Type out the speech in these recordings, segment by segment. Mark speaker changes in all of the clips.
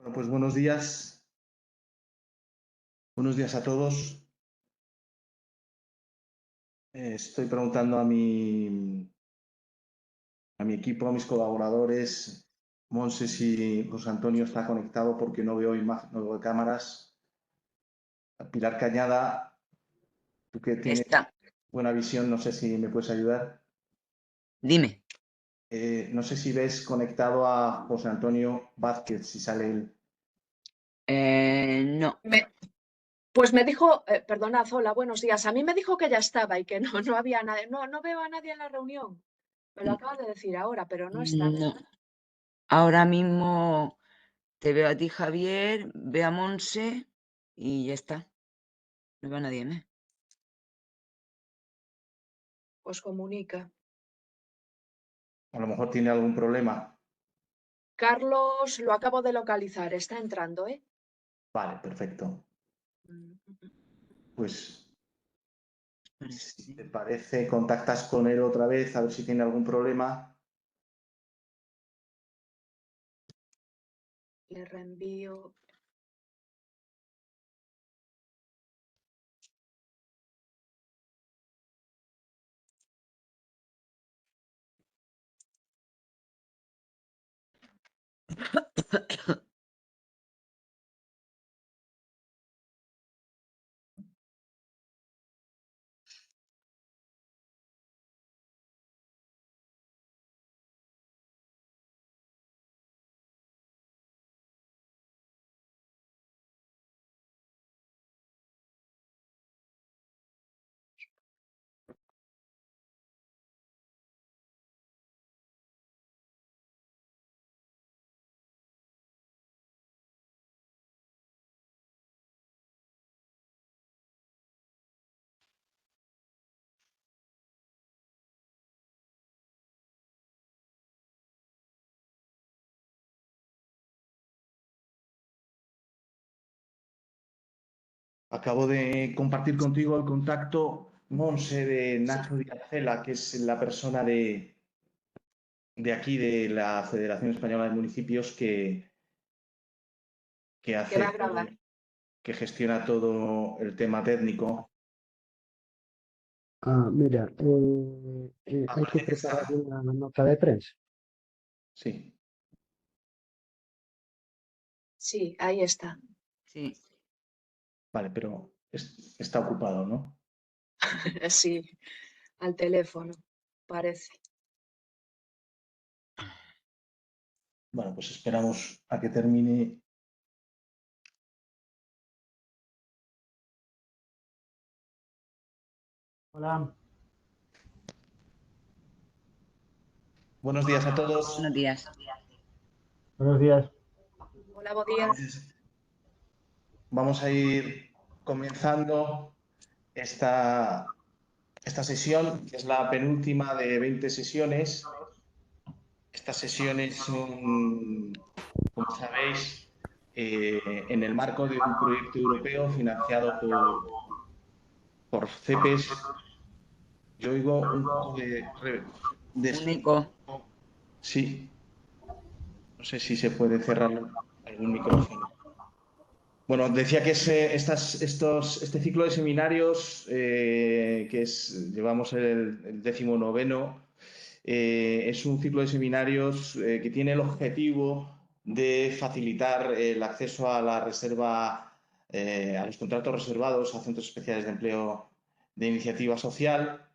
Speaker 1: Bueno, pues buenos días. Buenos días a todos. Estoy preguntando a mi equipo, a mis colaboradores, Monse, si José Antonio está conectado porque no veo imagen, no veo cámaras. Pilar Cañada, tú que tienes
Speaker 2: Está.
Speaker 1: buena visión, no sé si me puedes ayudar.
Speaker 2: Dime.
Speaker 1: No sé si ves conectado a José Antonio Vázquez, si sale él.
Speaker 2: No.
Speaker 3: Pues me dijo, perdona, Zola, buenos días. A mí me dijo que ya estaba y que no había nadie. No veo a nadie en la reunión. Me lo acabas de decir ahora, pero no está.
Speaker 2: No. Ahora mismo te veo a ti, Javier, veo a Monse y ya está. No veo a nadie más.
Speaker 3: Pues comunica.
Speaker 1: A lo mejor tiene algún problema.
Speaker 3: Carlos, lo acabo de localizar. Está entrando, ¿eh?
Speaker 1: Vale, perfecto. Pues si te parece, contactas con él otra vez a ver si tiene algún problema.
Speaker 3: Le reenvío.
Speaker 1: Acabo de compartir contigo el contacto, Monse, de Nacho Díaz Cela, que es la persona de aquí, de la Federación Española de Municipios, que
Speaker 3: Que
Speaker 1: hace
Speaker 3: va a grabar.
Speaker 1: que gestiona todo el tema técnico.
Speaker 4: Mira, hay que
Speaker 1: Parece que
Speaker 4: preparar
Speaker 1: está.
Speaker 4: una nota de prensa.
Speaker 1: Sí.
Speaker 3: Sí, ahí está.
Speaker 2: Sí.
Speaker 1: Vale, pero está ocupado, ¿no?
Speaker 3: Sí, al teléfono, parece.
Speaker 1: Bueno, pues esperamos a que termine.
Speaker 4: Hola.
Speaker 1: Buenos días a todos.
Speaker 2: Buenos días.
Speaker 4: Buenos días.
Speaker 3: Hola, buenos días.
Speaker 1: Vamos a ir comenzando esta sesión, que es la penúltima de 20 sesiones. Estas sesiones son, como sabéis, en el marco de un proyecto europeo financiado por CEPES. Yo oigo un poco
Speaker 2: Un eco.
Speaker 1: Sí, no sé si se puede cerrar algún micrófono. Bueno, decía que este ciclo de seminarios, llevamos el 19º, es un ciclo de seminarios que tiene el objetivo de facilitar el acceso a la reserva, a los contratos reservados a centros especiales de empleo de iniciativa social,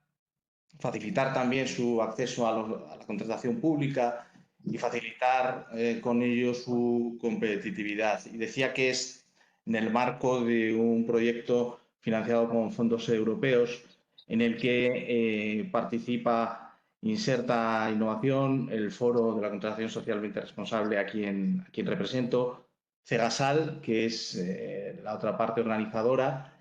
Speaker 1: facilitar también su acceso a la contratación pública y facilitar con ello su competitividad. Y decía que es en el marco de un proyecto financiado con fondos europeos en el que participa Inserta Innovación, el Foro de la Contratación Socialmente Responsable a quien represento, Cegasal, que es la otra parte organizadora,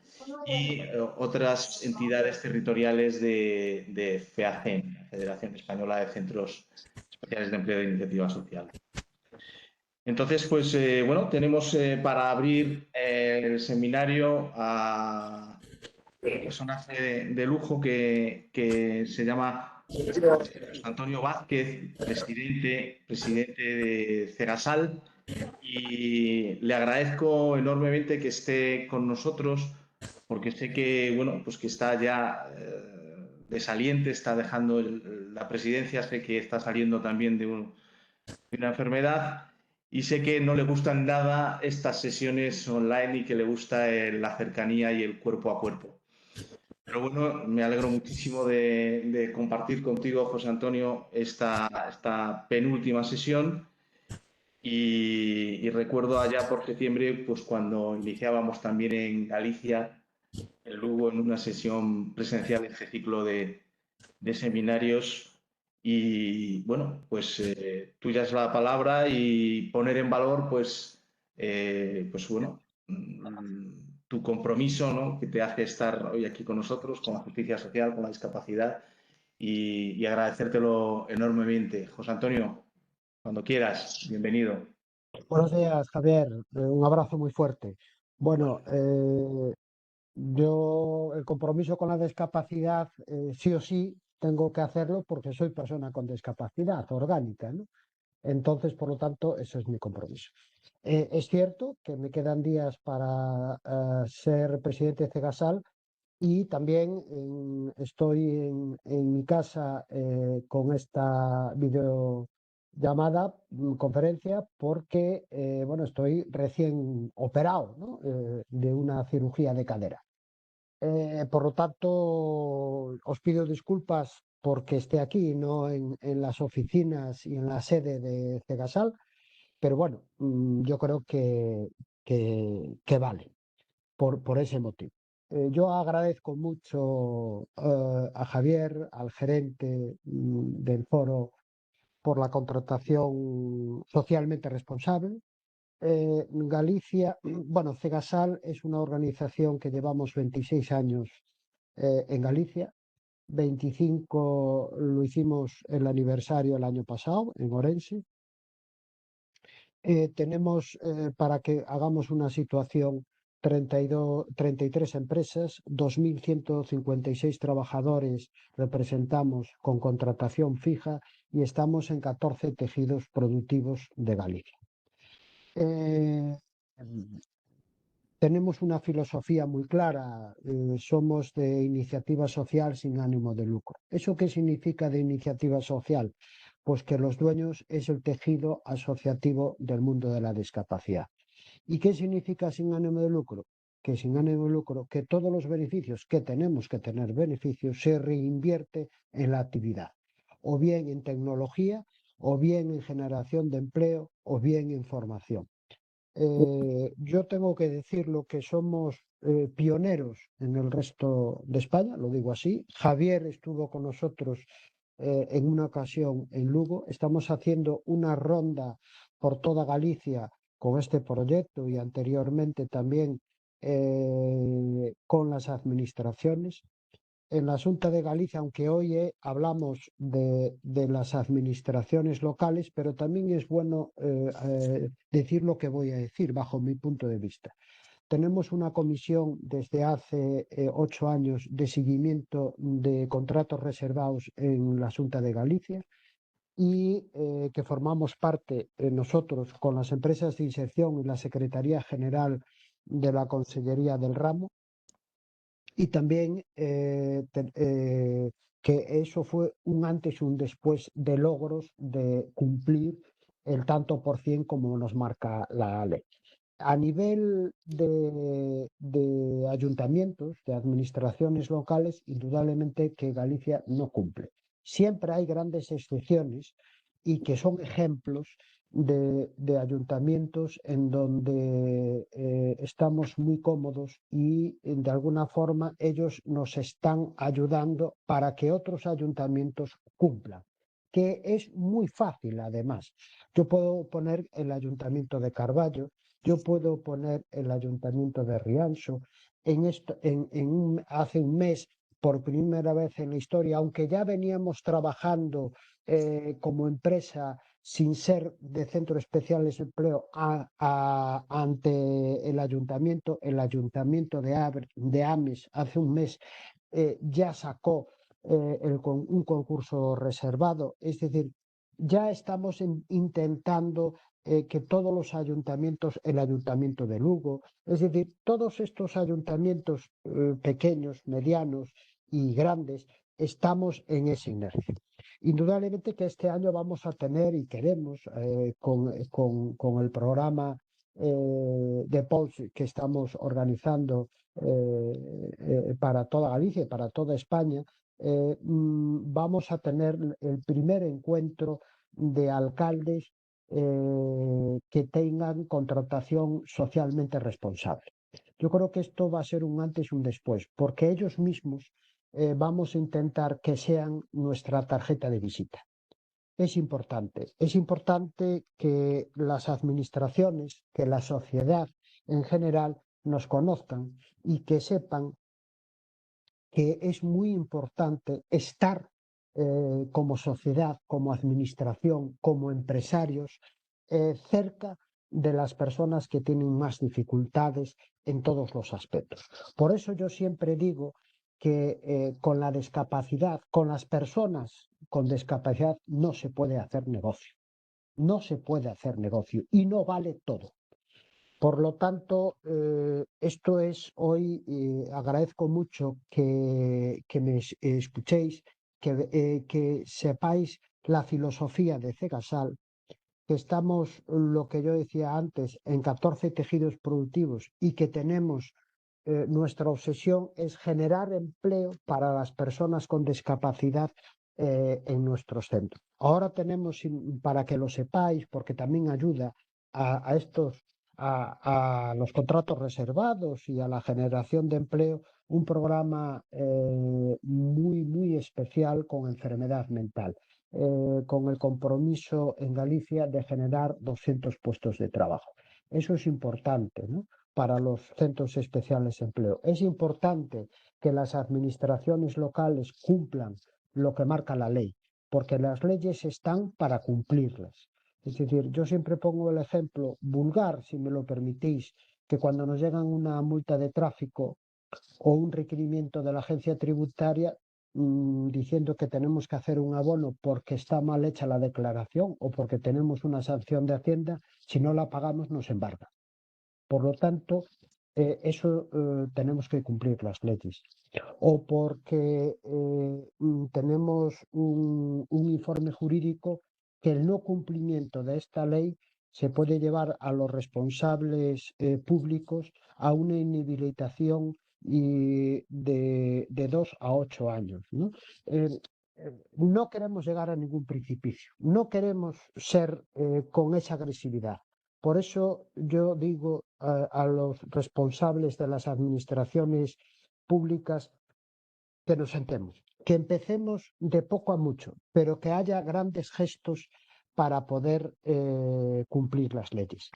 Speaker 1: y otras entidades territoriales de FEACEN, Federación Española de Centros Especiales de Empleo de Iniciativa Social. Entonces, pues bueno, tenemos para abrir el seminario a un personaje de lujo que se llama José Antonio Vázquez, presidente de Cegasal, y le agradezco enormemente que esté con nosotros porque sé que, bueno, pues que está ya desaliente, está dejando la presidencia, sé que está saliendo también de una enfermedad y sé que no le gustan nada estas sesiones online y que le gusta la cercanía y el cuerpo a cuerpo. Pero bueno, me alegro muchísimo de compartir contigo, José Antonio, esta penúltima sesión y recuerdo allá por septiembre, pues cuando iniciábamos también en Galicia, en Lugo, en una sesión presencial de este ciclo de seminarios. Y bueno, pues tuya es la palabra y poner en valor, pues bueno, tu compromiso, ¿no? Que te hace estar hoy aquí con nosotros, con la justicia social, con la discapacidad y agradecértelo enormemente. José Antonio, cuando quieras, bienvenido.
Speaker 4: Buenos días, Javier. Un abrazo muy fuerte. Bueno, yo el compromiso con la discapacidad, sí o sí, tengo que hacerlo porque soy persona con discapacidad orgánica, ¿no? Entonces, por lo tanto, eso es mi compromiso. Es cierto que me quedan días para ser presidente de Cegasal y también estoy en mi casa con esta videollamada, conferencia, porque bueno, estoy recién operado, ¿no? De una cirugía de cadera. Por lo tanto, os pido disculpas porque esté aquí, no en las oficinas y en la sede de Cegasal, pero bueno, yo creo que vale por ese motivo. Yo agradezco mucho a Javier, al gerente del foro, por la contratación socialmente responsable. Galicia, bueno, Cegasal es una organización que llevamos 26 años en Galicia. 25 lo hicimos el aniversario el año pasado en Orense. Tenemos, para que hagamos una situación, 33 empresas, 2.156 trabajadores representamos con contratación fija y estamos en 14 tejidos productivos de Galicia. Tenemos una filosofía muy clara, somos de iniciativa social sin ánimo de lucro. ¿Eso qué significa de iniciativa social? Pues que los dueños es el tejido asociativo del mundo de la discapacidad. ¿Y qué significa sin ánimo de lucro? Que sin ánimo de lucro, que todos los beneficios, que tenemos que tener beneficios, se reinvierte en la actividad, o bien en tecnología, o bien en generación de empleo, o bien en formación. Yo tengo que decirlo que somos pioneros en el resto de España, lo digo así. Javier estuvo con nosotros en una ocasión en Lugo. Estamos haciendo una ronda por toda Galicia con este proyecto y anteriormente también con las administraciones. En la Xunta de Galicia, aunque hoy hablamos de las administraciones locales, pero también es bueno decir lo que voy a decir bajo mi punto de vista. Tenemos una comisión desde hace 8 años de seguimiento de contratos reservados en la Xunta de Galicia y que formamos parte nosotros con las empresas de inserción y la Secretaría General de la Consellería del Ramo. Y también que eso fue un antes y un después de logros de cumplir el tanto por cien como nos marca la ley. A nivel de ayuntamientos, de administraciones locales, indudablemente que Galicia no cumple. Siempre hay grandes excepciones y que son ejemplos de ayuntamientos en donde estamos muy cómodos y de alguna forma ellos nos están ayudando para que otros ayuntamientos cumplan, que es muy fácil además. Yo puedo poner el ayuntamiento de Carballo, yo puedo poner el ayuntamiento de Rianxo. Hace un mes, por primera vez en la historia, aunque ya veníamos trabajando como empresa sin ser de centros especiales de empleo ante el ayuntamiento de Ames hace un mes ya sacó un concurso reservado. Es decir, ya estamos intentando que todos los ayuntamientos, el Ayuntamiento de Lugo, es decir, todos estos ayuntamientos pequeños, medianos y grandes, estamos en esa inercia. Indudablemente que este año vamos a tener y queremos, con el programa de POLS que estamos organizando para toda Galicia y para toda España, vamos a tener el primer encuentro de alcaldes que tengan contratación socialmente responsable. Yo creo que esto va a ser un antes y un después, porque ellos mismos vamos a intentar que sean nuestra tarjeta de visita. Es importante que las administraciones, que la sociedad en general nos conozcan y que sepan que es muy importante estar como sociedad, como administración, como empresarios, cerca de las personas que tienen más dificultades en todos los aspectos. Por eso yo siempre digo que con la discapacidad, con las personas con discapacidad, no se puede hacer negocio. No se puede hacer negocio y no vale todo. Por lo tanto, esto es hoy, agradezco mucho que me escuchéis, que sepáis la filosofía de Cegasal, que estamos, lo que yo decía antes, en 14 tejidos productivos y que tenemos, nuestra obsesión es generar empleo para las personas con discapacidad en nuestros centros. Ahora tenemos, para que lo sepáis, porque también ayuda a estos a los contratos reservados y a la generación de empleo, un programa muy especial con enfermedad mental, con el compromiso en Galicia de generar 200 puestos de trabajo. Eso es importante, ¿no?, para los centros especiales de empleo. Es importante que las administraciones locales cumplan lo que marca la ley, porque las leyes están para cumplirlas. Es decir, yo siempre pongo el ejemplo vulgar, si me lo permitís, que cuando nos llegan una multa de tráfico o un requerimiento de la agencia tributaria diciendo que tenemos que hacer un abono porque está mal hecha la declaración o porque tenemos una sanción de Hacienda, si no la pagamos nos embarga. Por lo tanto, eso tenemos que cumplir las leyes. O porque tenemos un informe jurídico que el no cumplimiento de esta ley se puede llevar a los responsables públicos a una inhabilitación de 2 a 8 años, ¿no? No queremos llegar a ningún precipicio, no queremos ser con esa agresividad. Por eso yo digo a los responsables de las administraciones públicas que nos sentemos, que empecemos de poco a mucho, pero que haya grandes gestos para poder cumplir las leyes.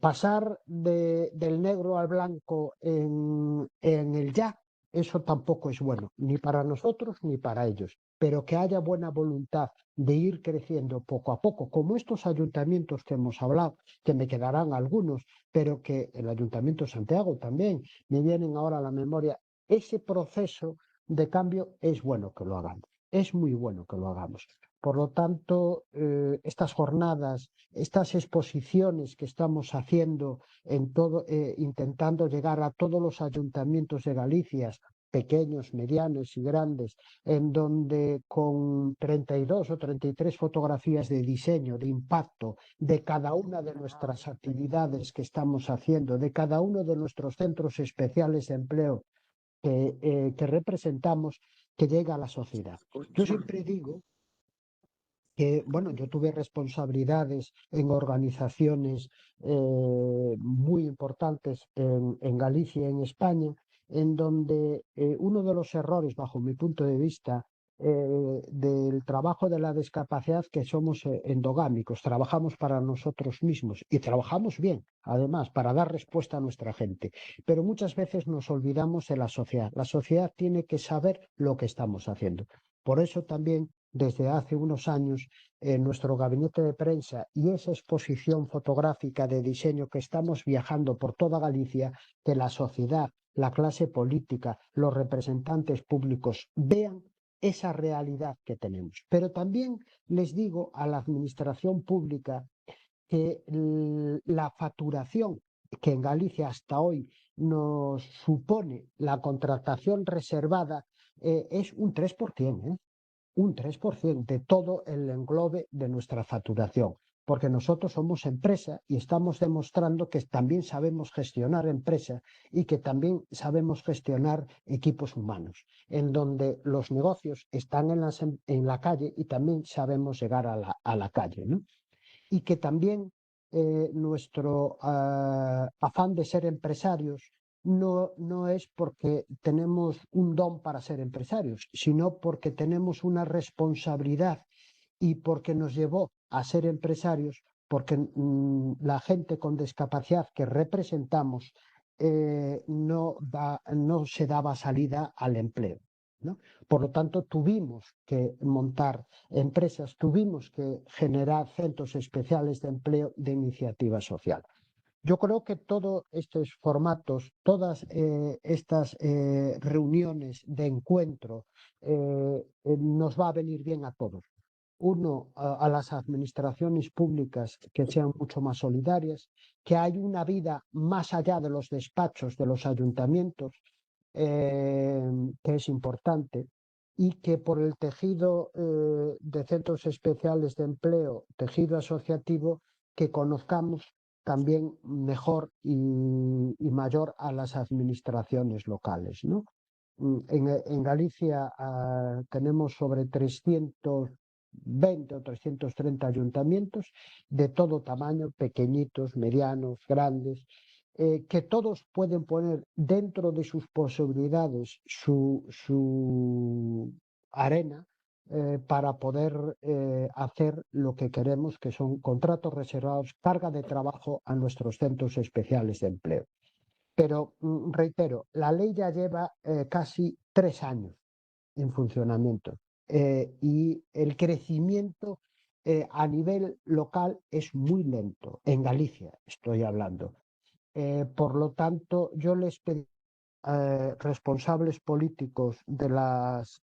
Speaker 4: Pasar del negro al blanco en el ya, eso tampoco es bueno, ni para nosotros ni para ellos, pero que haya buena voluntad de ir creciendo poco a poco, como estos ayuntamientos que hemos hablado, que me quedarán algunos, pero que el Ayuntamiento de Santiago también, me vienen ahora a la memoria. Ese proceso de cambio es bueno que lo hagamos, es muy bueno que lo hagamos. Por lo tanto, estas jornadas, estas exposiciones que estamos haciendo intentando llegar a todos los ayuntamientos de Galicia, pequeños, medianos y grandes, en donde con 32 o 33 fotografías de diseño, de impacto, de cada una de nuestras actividades que estamos haciendo, de cada uno de nuestros centros especiales de empleo que representamos, que llega a la sociedad. Yo siempre digo que, bueno, yo tuve responsabilidades en organizaciones muy importantes en Galicia y en España, en donde uno de los errores, bajo mi punto de vista, del trabajo de la discapacidad, que somos endogámicos, trabajamos para nosotros mismos y trabajamos bien, además, para dar respuesta a nuestra gente. Pero muchas veces nos olvidamos de la sociedad. La sociedad tiene que saber lo que estamos haciendo. Por eso también, desde hace unos años, nuestro gabinete de prensa y esa exposición fotográfica de diseño que estamos viajando por toda Galicia, que la sociedad, la clase política, los representantes públicos vean esa realidad que tenemos. Pero también les digo a la administración pública que la facturación que en Galicia hasta hoy nos supone la contratación reservada es un 3%, un 3% de todo el englobe de nuestra facturación, porque nosotros somos empresa y estamos demostrando que también sabemos gestionar empresa y que también sabemos gestionar equipos humanos, en donde los negocios están en la calle y también sabemos llegar a la calle, ¿no? Y que también nuestro afán de ser empresarios no es porque tenemos un don para ser empresarios, sino porque tenemos una responsabilidad y porque nos llevó a ser empresarios, porque la gente con discapacidad que representamos no se daba salida al empleo, ¿no? Por lo tanto, tuvimos que montar empresas, tuvimos que generar centros especiales de empleo de iniciativa social. Yo creo que todos estos formatos, todas estas reuniones de encuentro nos va a venir bien a todos. Uno, a las administraciones públicas que sean mucho más solidarias, que hay una vida más allá de los despachos de los ayuntamientos, que es importante, y que por el tejido de centros especiales de empleo, tejido asociativo, que conozcamos también mejor y mayor a las administraciones locales, ¿no? En Galicia tenemos sobre 320 o 330 ayuntamientos de todo tamaño, pequeñitos, medianos, grandes, que todos pueden poner dentro de sus posibilidades su arena para poder hacer lo que queremos, que son contratos reservados, carga de trabajo a nuestros centros especiales de empleo. Pero reitero, la ley ya lleva casi 3 años en funcionamiento y el crecimiento a nivel local es muy lento, en Galicia estoy hablando. Por lo tanto, yo les pedí responsables políticos de los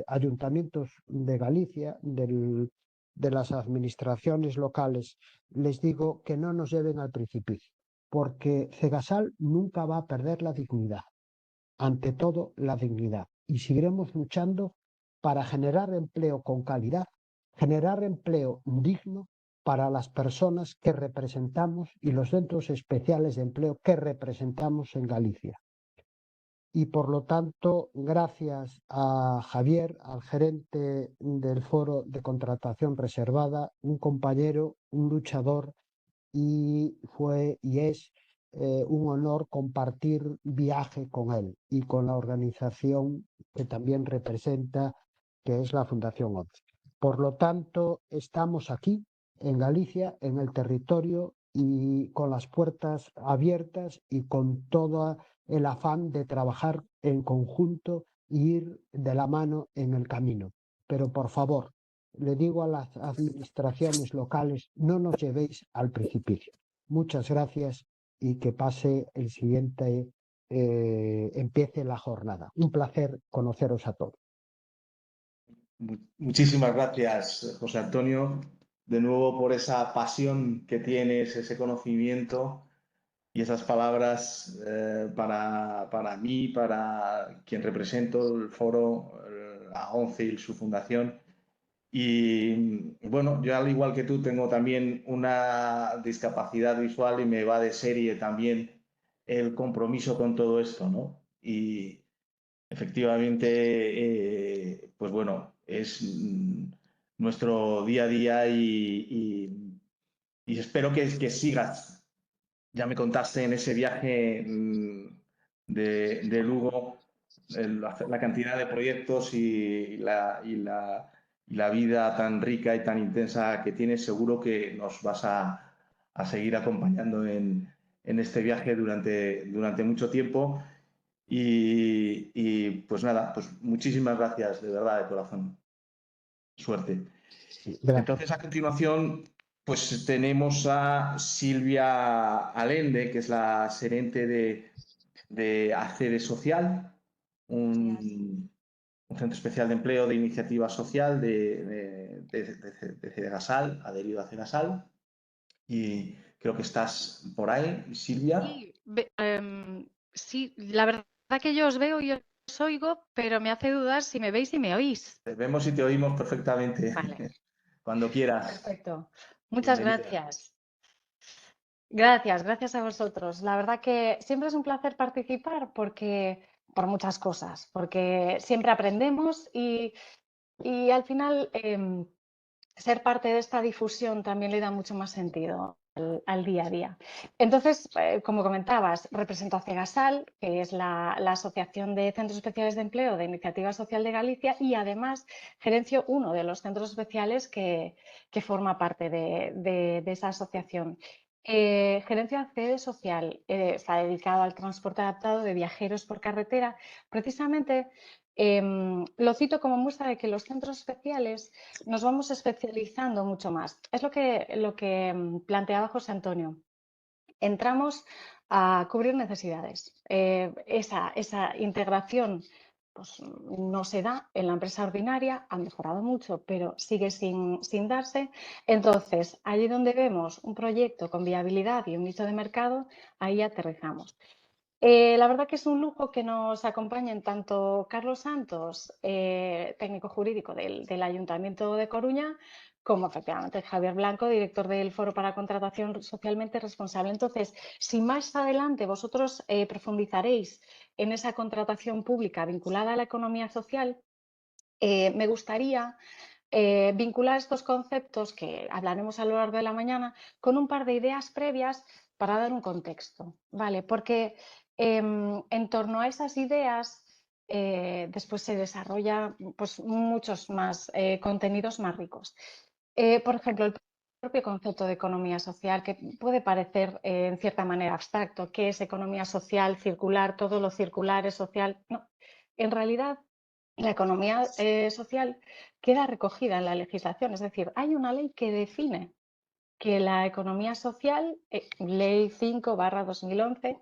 Speaker 4: ayuntamientos de Galicia, de las administraciones locales, les digo que no nos lleven al precipicio, porque Cegasal nunca va a perder la dignidad, ante todo la dignidad, y seguiremos luchando para generar empleo con calidad, generar empleo digno para las personas que representamos y los centros especiales de empleo que representamos en Galicia. Y por lo tanto, gracias a Javier, al gerente del Foro de Contratación Reservada, un compañero, un luchador, y fue y es un honor compartir viaje con él y con la organización que también representa, que es la Fundación 11. Por lo tanto, estamos aquí en Galicia, en el territorio, y con las puertas abiertas y con todo el afán de trabajar en conjunto e ir de la mano en el camino. Pero por favor, le digo a las administraciones locales, no nos llevéis al precipicio. Muchas gracias y que pase el siguiente, empiece la jornada. Un placer conoceros a todos.
Speaker 1: Muchísimas gracias, José Antonio, de nuevo por esa pasión que tienes, ese conocimiento y esas palabras para mí, para quien represento el foro, la ONCE y su fundación. Y bueno, yo al igual que tú tengo también una discapacidad visual y me va de serie también el compromiso con todo esto, ¿no? Y efectivamente, pues bueno, es nuestro día a día y espero que sigas. Ya me contaste en ese viaje de Lugo la cantidad de proyectos y la vida tan rica y tan intensa que tienes. Seguro que nos vas a seguir acompañando en este viaje durante mucho tiempo. Y pues nada, pues muchísimas gracias, de verdad, de corazón. Suerte.
Speaker 4: Gracias.
Speaker 1: Entonces, a continuación, pues tenemos a Silvia Alende, que es la gerente de ACD Social, un centro especial de empleo de iniciativa social de Cegasal, adherido a Cegasal. y creo que estás por ahí, Silvia.
Speaker 5: Sí, sí, la verdad que yo os veo y os oigo, pero me hace dudar si me veis y me oís.
Speaker 1: Te vemos y te oímos perfectamente.
Speaker 5: Vale,
Speaker 1: Cuando quieras.
Speaker 5: perfecto. Muchas
Speaker 1: Bienvenida.
Speaker 5: gracias. Gracias a vosotros. La verdad que siempre es un placer participar por muchas cosas, porque siempre aprendemos y al final ser parte de esta difusión también le da mucho más sentido al día a día. Entonces, como comentabas, represento a CEGASAL, que es la Asociación de Centros Especiales de Empleo de Iniciativa Social de Galicia, y además gerencio uno de los centros especiales que forma parte de esa asociación. Gerencia CEDE Social, está dedicado al transporte adaptado de viajeros por carretera. Precisamente lo cito como muestra de que los centros especiales nos vamos especializando mucho más. Es lo que planteaba José Antonio. Entramos a cubrir necesidades. Esa integración pues, no se da en la empresa ordinaria, ha mejorado mucho, pero sigue sin darse. Entonces, allí donde vemos un proyecto con viabilidad y un nicho de mercado, ahí aterrizamos. La verdad que es un lujo que nos acompañen tanto Carlos Santos, técnico jurídico del Ayuntamiento de Coruña, como efectivamente Javier Blanco, director del Foro para Contratación Socialmente Responsable. Entonces, si más adelante vosotros profundizaréis en esa contratación pública vinculada a la economía social, me gustaría vincular estos conceptos que hablaremos a lo largo de la mañana con un par de ideas previas para dar un contexto, ¿vale? Porque en torno a esas ideas después se desarrolla pues, muchos más contenidos más ricos. Por ejemplo, el propio concepto de economía social, que puede parecer en cierta manera abstracto. ¿Qué es economía social, circular? Todo lo circular es social. No, en realidad la economía social queda recogida en la legislación, es decir, hay una ley que define que la economía social, Ley 5/2011,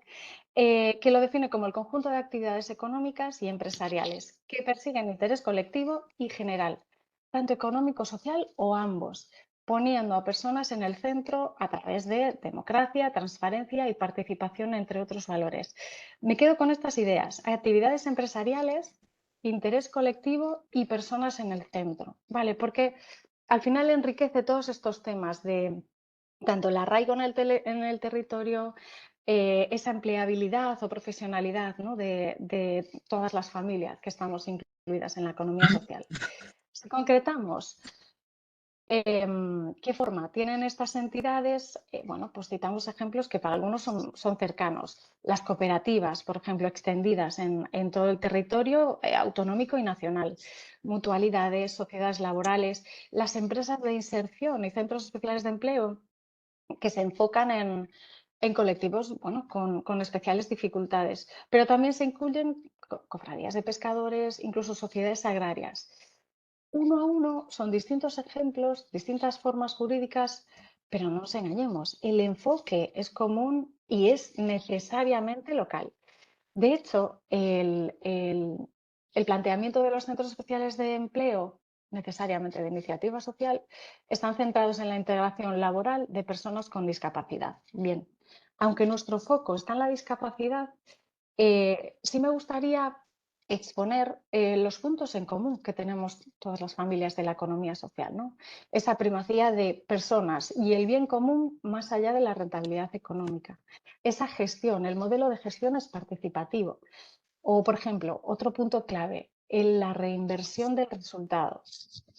Speaker 5: que lo define como el conjunto de actividades económicas y empresariales que persiguen interés colectivo y general, tanto económico, social o ambos, poniendo a personas en el centro a través de democracia, transparencia y participación, entre otros valores. Me quedo con estas ideas: actividades empresariales, interés colectivo y personas en el centro, ¿vale? Porque al final enriquece todos estos temas de tanto el arraigo en el territorio, esa empleabilidad o profesionalidad, ¿no? de todas las familias que estamos incluidas en la economía social. Si concretamos, ¿qué forma tienen estas entidades? Bueno, pues citamos ejemplos que para algunos son cercanos. Las cooperativas, por ejemplo, extendidas en todo el territorio autonómico y nacional. Mutualidades, sociedades laborales, las empresas de inserción y centros especiales de empleo que se enfocan en colectivos bueno, con especiales dificultades. Pero también se incluyen cofradías de pescadores, incluso sociedades agrarias. Uno a uno son distintos ejemplos, distintas formas jurídicas, pero no nos engañemos, el enfoque es común y es necesariamente local. De hecho, el planteamiento de los centros especiales de empleo, necesariamente de iniciativa social, están centrados en la integración laboral de personas con discapacidad. Bien, aunque nuestro foco está en la discapacidad, sí me gustaría exponer los puntos en común que tenemos todas las familias de la economía social, ¿no? Esa primacía de personas y el bien común más allá de la rentabilidad económica. Esa gestión, el modelo de gestión es participativo. O, por ejemplo, otro punto clave, en la reinversión del resultado.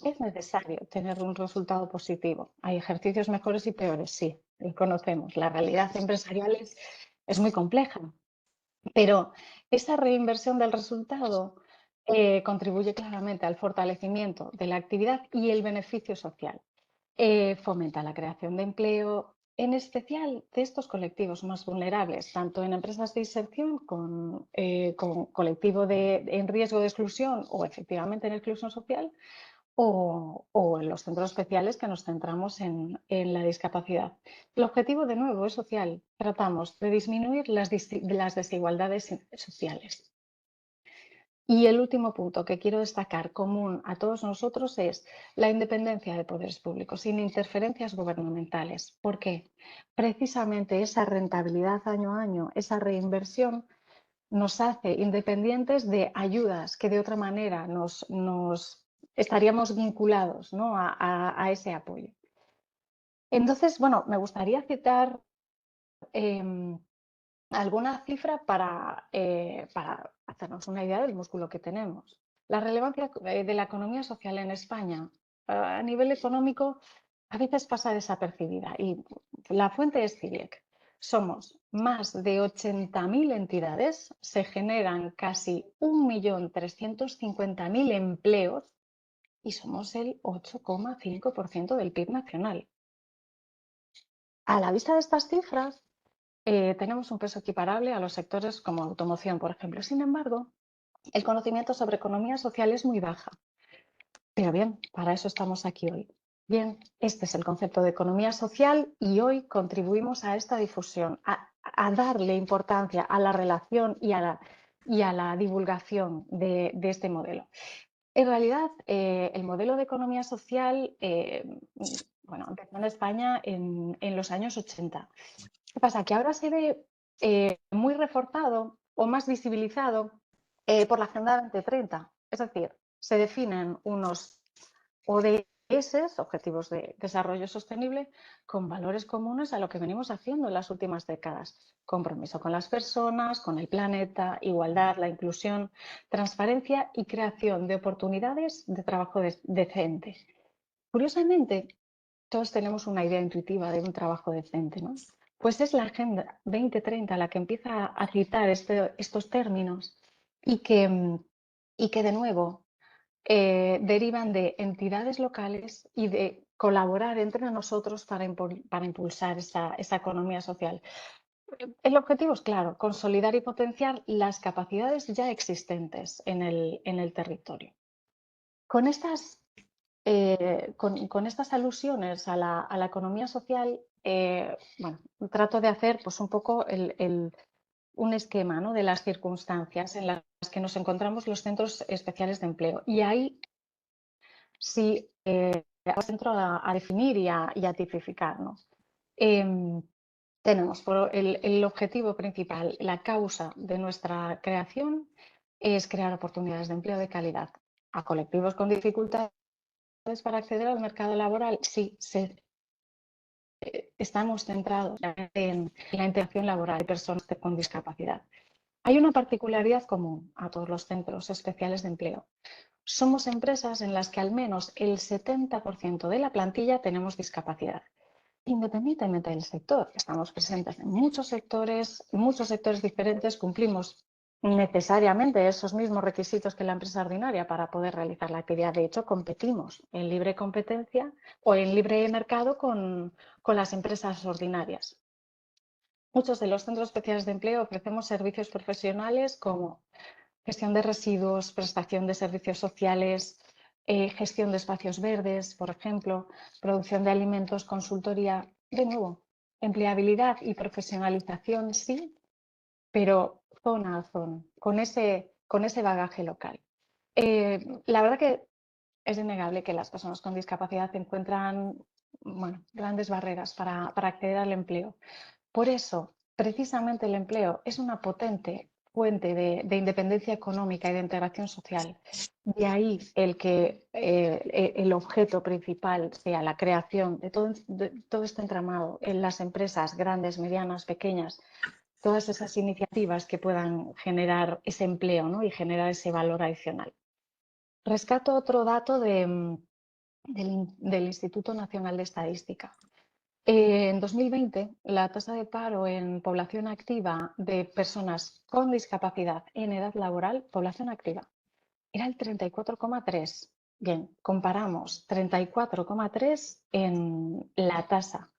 Speaker 5: Es necesario tener un resultado positivo. Hay ejercicios mejores y peores, sí, lo conocemos. La realidad empresarial es muy compleja. Pero esa reinversión del resultado contribuye claramente al fortalecimiento de la actividad y el beneficio social. Fomenta la creación de empleo, en especial de estos colectivos más vulnerables, tanto en empresas de inserción con colectivo en riesgo de exclusión o efectivamente en exclusión social, o en los centros especiales que nos centramos en la discapacidad. El objetivo, de nuevo, es social. Tratamos de disminuir las desigualdades sociales. Y el último punto que quiero destacar común a todos nosotros es la independencia de poderes públicos, sin interferencias gubernamentales. ¿Por qué? Precisamente esa rentabilidad año a año, esa reinversión, nos hace independientes de ayudas que de otra manera nos estaríamos vinculados, ¿no?, a ese apoyo. Entonces, bueno, me gustaría citar alguna cifra para hacernos una idea del músculo que tenemos. La relevancia de la economía social en España a nivel económico a veces pasa desapercibida y la fuente es CILEC. Somos más de 80.000 entidades, se generan casi 1.350.000 empleos y somos el 8,5% del PIB nacional. A la vista de estas cifras, tenemos un peso equiparable a los sectores como automoción, por ejemplo. Sin embargo, el conocimiento sobre economía social es muy baja. Pero bien, para eso estamos aquí hoy. Bien, este es el concepto de economía social y hoy contribuimos a esta difusión, a darle importancia a la relación y a la divulgación de este modelo. En realidad, el modelo de economía social bueno, empezó en España en los años 80. ¿Qué pasa? Que ahora se ve muy reforzado o más visibilizado por la Agenda 2030. Es decir, se definen unos ODS, Objetivos de Desarrollo Sostenible, con valores comunes a lo que venimos haciendo en las últimas décadas. Compromiso con las personas, con el planeta, igualdad, la inclusión, transparencia y creación de oportunidades de trabajo decente. Curiosamente, todos tenemos una idea intuitiva de un trabajo decente, ¿no? Pues es la Agenda 2030 la que empieza a citar estos términos y que de nuevo derivan de entidades locales y de colaborar entre nosotros para impulsar esa economía social. El objetivo es claro, consolidar y potenciar las capacidades ya existentes en el territorio. Con estas alusiones a la economía social, bueno, trato de hacer pues, un poco un esquema, ¿no?, de las circunstancias en las que nos encontramos los centros especiales de empleo. Y ahí sí centro a definir y a tipificar, ¿no? Tenemos por el objetivo principal, la causa de nuestra creación es crear oportunidades de empleo de calidad a colectivos con dificultades para acceder al mercado laboral. Sí, estamos centrados en la integración laboral de personas con discapacidad. Hay una particularidad común a todos los centros especiales de empleo. Somos empresas en las que al menos el 70% de la plantilla tenemos discapacidad. Independientemente del sector, estamos presentes en muchos sectores diferentes, cumplimos necesariamente esos mismos requisitos que la empresa ordinaria para poder realizar la actividad. De hecho, competimos en libre competencia o en libre mercado con las empresas ordinarias. Muchos de los centros especiales de empleo ofrecemos servicios profesionales como gestión de residuos, prestación de servicios sociales, gestión de espacios verdes, por ejemplo, producción de alimentos, consultoría. De nuevo, empleabilidad y profesionalización sí, pero zona a zona, con ese bagaje local. La verdad que es innegable que las personas con discapacidad encuentran, bueno, grandes barreras para acceder al empleo. Por eso, precisamente el empleo es una potente fuente de independencia económica y de integración social. De ahí el que el objeto principal sea la creación de todo este entramado en las empresas grandes, medianas, pequeñas, todas esas iniciativas que puedan generar ese empleo, ¿no?, y generar ese valor adicional. Rescato otro dato del Instituto Nacional de Estadística. En 2020, la tasa de paro en población activa de personas con discapacidad en edad laboral, población activa, era el 34,3. Bien, comparamos 34,3 en la tasa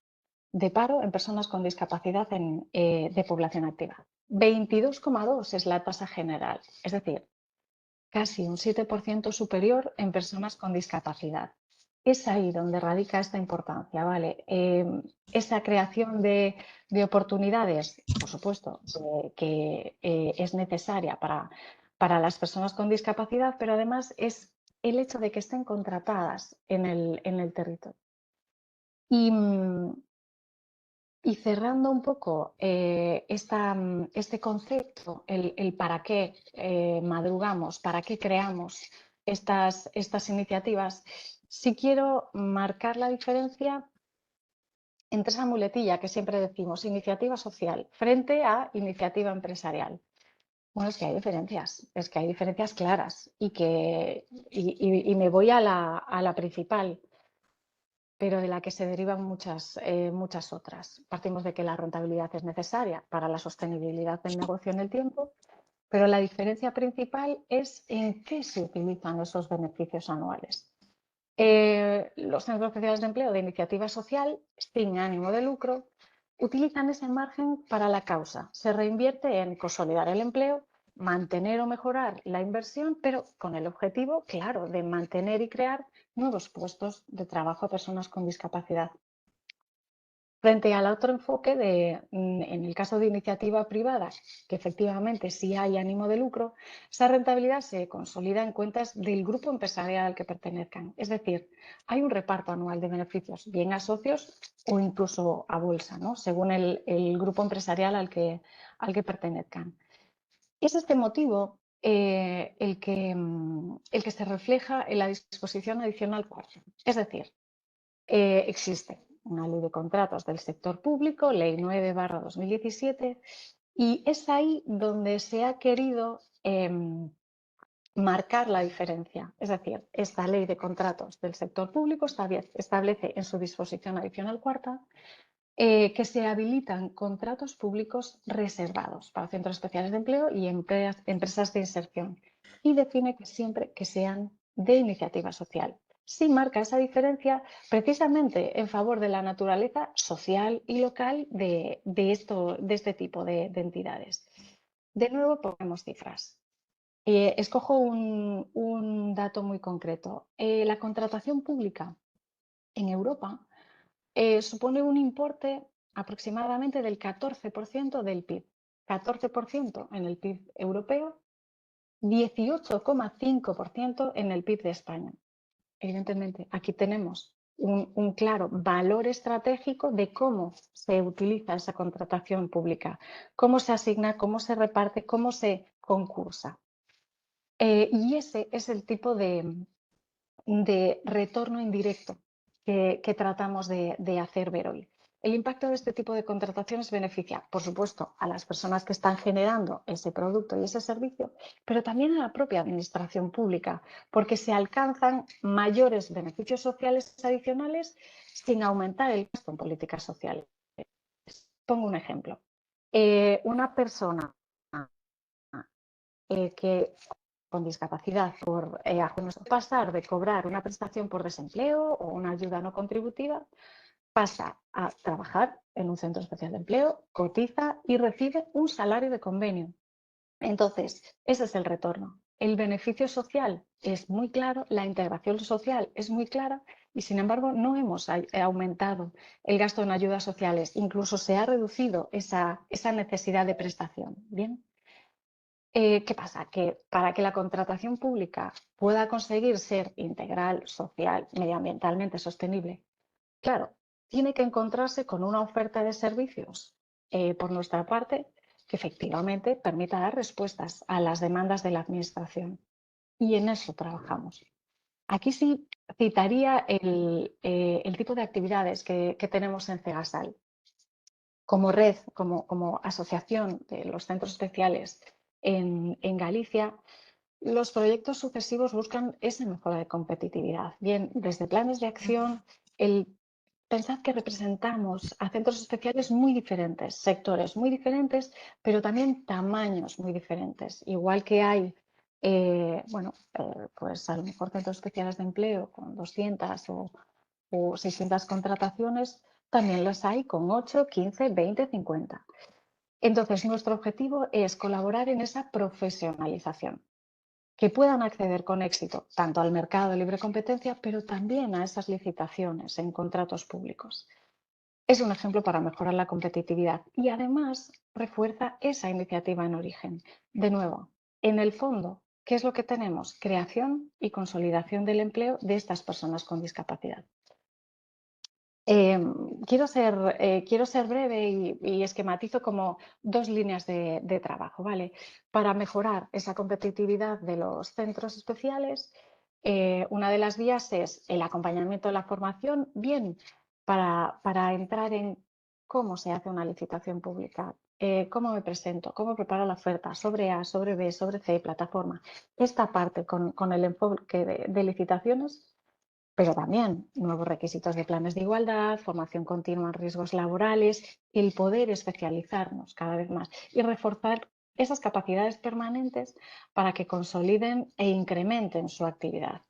Speaker 5: de paro en personas con discapacidad de población activa. 22,2 es la tasa general, es decir, casi un 7% superior en personas con discapacidad. Es ahí donde radica esta importancia, ¿vale? Esa creación de oportunidades, por supuesto, que es necesaria para las personas con discapacidad, pero además es el hecho de que estén contratadas en el territorio. Y cerrando un poco este concepto, el para qué madrugamos, para qué creamos estas iniciativas, sí quiero marcar la diferencia entre esa muletilla que siempre decimos, iniciativa social, frente a iniciativa empresarial. Bueno, es que hay diferencias claras y me voy a la principal, pero de la que se derivan muchas otras. Partimos de que la rentabilidad es necesaria para la sostenibilidad del negocio en el tiempo, pero la diferencia principal es en qué se utilizan esos beneficios anuales. Los centros especiales de empleo de iniciativa social, sin ánimo de lucro, utilizan ese margen para la causa. Se reinvierte en consolidar el empleo, mantener o mejorar la inversión, pero con el objetivo, claro, de mantener y crear nuevos puestos de trabajo a personas con discapacidad. Frente al otro enfoque en el caso de iniciativa privada, que efectivamente sí hay ánimo de lucro, esa rentabilidad se consolida en cuentas del grupo empresarial al que pertenezcan. Es decir, hay un reparto anual de beneficios, bien a socios o incluso a bolsa, ¿no? Según el grupo empresarial al que pertenezcan. Es este motivo el que se refleja en la disposición adicional 4. Es decir, existe una ley de contratos del sector público, ley 9/2017, y es ahí donde se ha querido marcar la diferencia. Es decir, esta ley de contratos del sector público establece en su disposición adicional 4 que se habilitan contratos públicos reservados para centros especiales de empleo y empresas de inserción, y define que siempre que sean de iniciativa social. Sí marca esa diferencia precisamente en favor de la naturaleza social y local de este tipo de entidades. De nuevo ponemos cifras. Escojo un dato muy concreto. La contratación pública en Europa supone un importe aproximadamente del 14% del PIB. 14% en el PIB europeo, 18,5% en el PIB de España. Evidentemente, aquí tenemos un claro valor estratégico de cómo se utiliza esa contratación pública, cómo se asigna, cómo se reparte, cómo se concursa. Y ese es el tipo de retorno indirecto que tratamos de hacer ver hoy. El impacto de este tipo de contrataciones beneficia, por supuesto, a las personas que están generando ese producto y ese servicio, pero también a la propia administración pública, porque se alcanzan mayores beneficios sociales adicionales sin aumentar el gasto en políticas sociales. Pongo un ejemplo. Una persona que con discapacidad por pasar de cobrar una prestación por desempleo o una ayuda no contributiva, pasa a trabajar en un centro especial de empleo, cotiza y recibe un salario de convenio. Entonces, ese es el retorno. El beneficio social es muy claro, la integración social es muy clara y, sin embargo, no hemos aumentado el gasto en ayudas sociales. Incluso se ha reducido esa necesidad de prestación. ¿Bien? ¿Qué pasa? Que para que la contratación pública pueda conseguir ser integral, social, medioambientalmente sostenible, claro, tiene que encontrarse con una oferta de servicios por nuestra parte que efectivamente permita dar respuestas a las demandas de la Administración. Y en eso trabajamos. Aquí sí citaría el tipo de actividades que tenemos en Cegasal. Como red, como asociación de los centros especiales en Galicia, los proyectos sucesivos buscan esa mejora de competitividad. Bien, desde planes de acción, pensad que representamos a centros especiales muy diferentes, sectores muy diferentes, pero también tamaños muy diferentes. Igual que hay, pues a lo mejor centros especiales de empleo con 200 o 600 contrataciones, también las hay con 8, 15, 20, 50. Entonces, nuestro objetivo es colaborar en esa profesionalización, que puedan acceder con éxito tanto al mercado de libre competencia, pero también a esas licitaciones en contratos públicos. Es un ejemplo para mejorar la competitividad y además refuerza esa iniciativa en origen. De nuevo, en el fondo, ¿qué es lo que tenemos? Creación y consolidación del empleo de estas personas con discapacidad. Quiero ser breve y esquematizo como 2 líneas de trabajo, ¿vale? Para mejorar esa competitividad de los centros especiales, una de las vías es el acompañamiento de la formación, bien para entrar en cómo se hace una licitación pública, cómo me presento, cómo preparo la oferta, sobre A, sobre B, sobre C, plataforma. Esta parte con el enfoque de licitaciones, pero también nuevos requisitos de planes de igualdad, formación continua en riesgos laborales, el poder especializarnos cada vez más y reforzar esas capacidades permanentes para que consoliden e incrementen su actividad.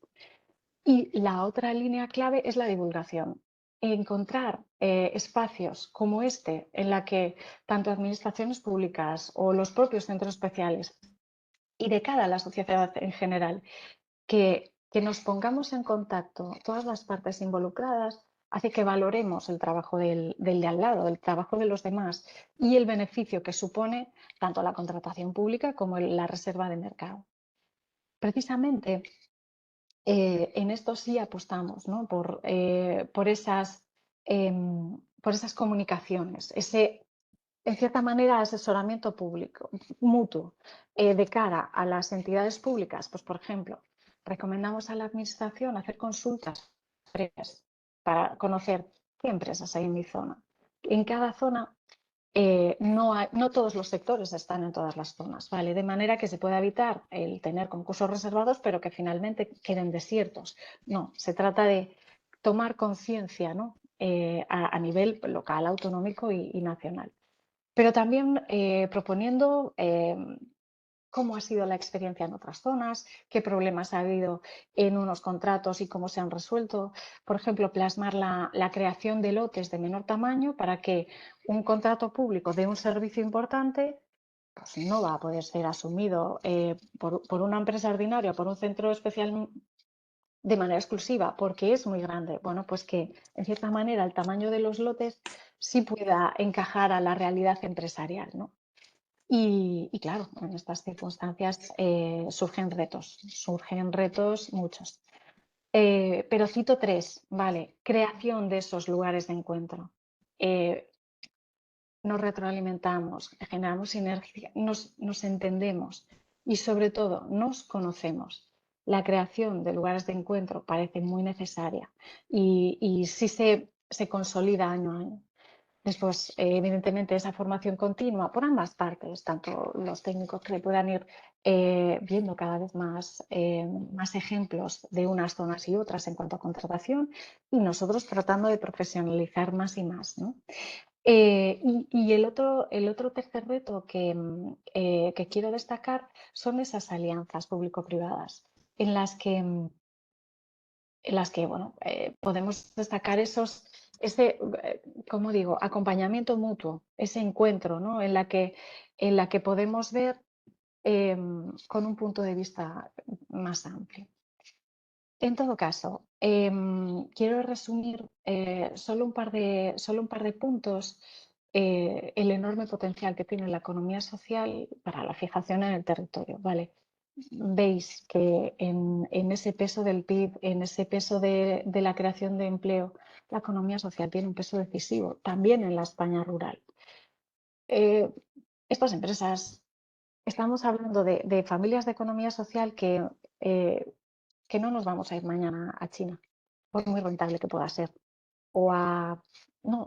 Speaker 5: Y la otra línea clave es la divulgación. Encontrar espacios como este en la que tanto administraciones públicas o los propios centros especiales y de cara a la sociedad en general, que nos pongamos en contacto todas las partes involucradas, hace que valoremos el trabajo del de al lado, el trabajo de los demás y el beneficio que supone tanto la contratación pública como la reserva de mercado. Precisamente en esto sí apostamos, ¿no? por esas comunicaciones, ese, en cierta manera, asesoramiento público, mutuo, de cara a las entidades públicas. Pues, por ejemplo, recomendamos a la Administración hacer consultas previas para conocer qué empresas hay en mi zona. En cada zona no todos los sectores están en todas las zonas, ¿vale? De manera que se pueda evitar el tener concursos reservados, pero que finalmente queden desiertos. No, se trata de tomar conciencia, ¿no? A nivel local, autonómico y nacional. Pero también proponiendo cómo ha sido la experiencia en otras zonas, qué problemas ha habido en unos contratos y cómo se han resuelto. Por ejemplo, plasmar la creación de lotes de menor tamaño para que un contrato público de un servicio importante pues no va a poder ser asumido por una empresa ordinaria o por un centro especial de manera exclusiva porque es muy grande. Bueno, pues que en cierta manera el tamaño de los lotes sí pueda encajar a la realidad empresarial, ¿no? Y claro, en estas circunstancias surgen retos muchos. Pero cito 3, ¿vale? Creación de esos lugares de encuentro. Nos retroalimentamos, generamos sinergia, nos entendemos y sobre todo nos conocemos. La creación de lugares de encuentro parece muy necesaria y sí se consolida año a año. Después, evidentemente, esa formación continua por ambas partes, tanto los técnicos que puedan ir viendo cada vez más ejemplos de unas zonas y otras en cuanto a contratación y nosotros tratando de profesionalizar más y más, ¿no? Y el otro tercer reto que quiero destacar son esas alianzas público-privadas en las que bueno, podemos destacar como digo, acompañamiento mutuo, ese encuentro, ¿no? en la que podemos ver con un punto de vista más amplio. En todo caso, quiero resumir solo un par de puntos, el enorme potencial que tiene la economía social para la fijación en el territorio, ¿vale? Veis que en ese peso del PIB, en ese peso de la creación de empleo, la economía social tiene un peso decisivo, también en la España rural. Estas empresas, estamos hablando de familias de economía social que no nos vamos a ir mañana a China, por muy rentable que pueda ser, no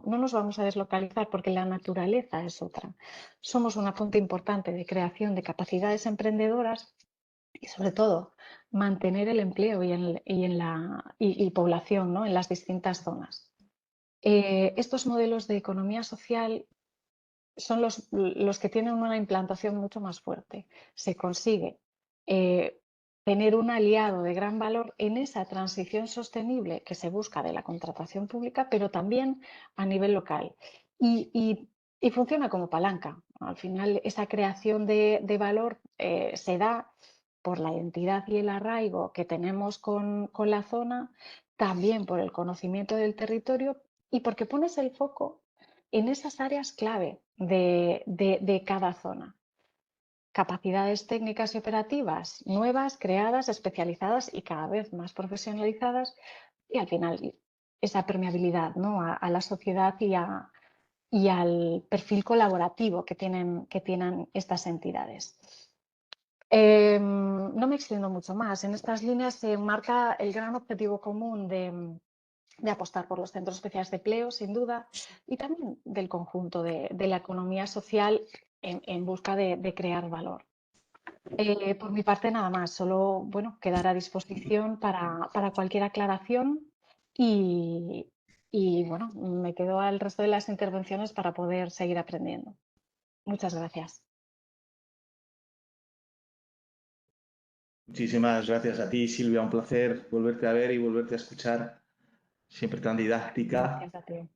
Speaker 5: nos vamos a deslocalizar porque la naturaleza es otra. Somos una fuente importante de creación de capacidades emprendedoras y sobre todo mantener el empleo y población, ¿no? en las distintas zonas. Estos modelos de economía social son los que tienen una implantación mucho más fuerte. Se consigue tener un aliado de gran valor en esa transición sostenible que se busca de la contratación pública, pero también a nivel local. Y funciona como palanca. Al final, esa creación de valor se da por la identidad y el arraigo que tenemos con la zona, también por el conocimiento del territorio y porque pones el foco en esas áreas clave de cada zona. capacidades técnicas y operativas nuevas, creadas, especializadas y cada vez más profesionalizadas, y al final esa permeabilidad, ¿no?, a la sociedad y al perfil colaborativo que tienen estas entidades. No me extiendo mucho más. En estas líneas se enmarca el gran objetivo común de apostar por los centros especiales de empleo, sin duda, y también del conjunto de la economía social en busca de crear valor. Por mi parte, nada más. Solo, bueno, quedar a disposición para cualquier aclaración y bueno, me quedo al resto de las intervenciones para poder seguir aprendiendo. Muchas gracias.
Speaker 1: Muchísimas gracias a ti, Silvia. Un placer volverte a ver y volverte a escuchar. Siempre tan didáctica.
Speaker 5: Gracias a ti.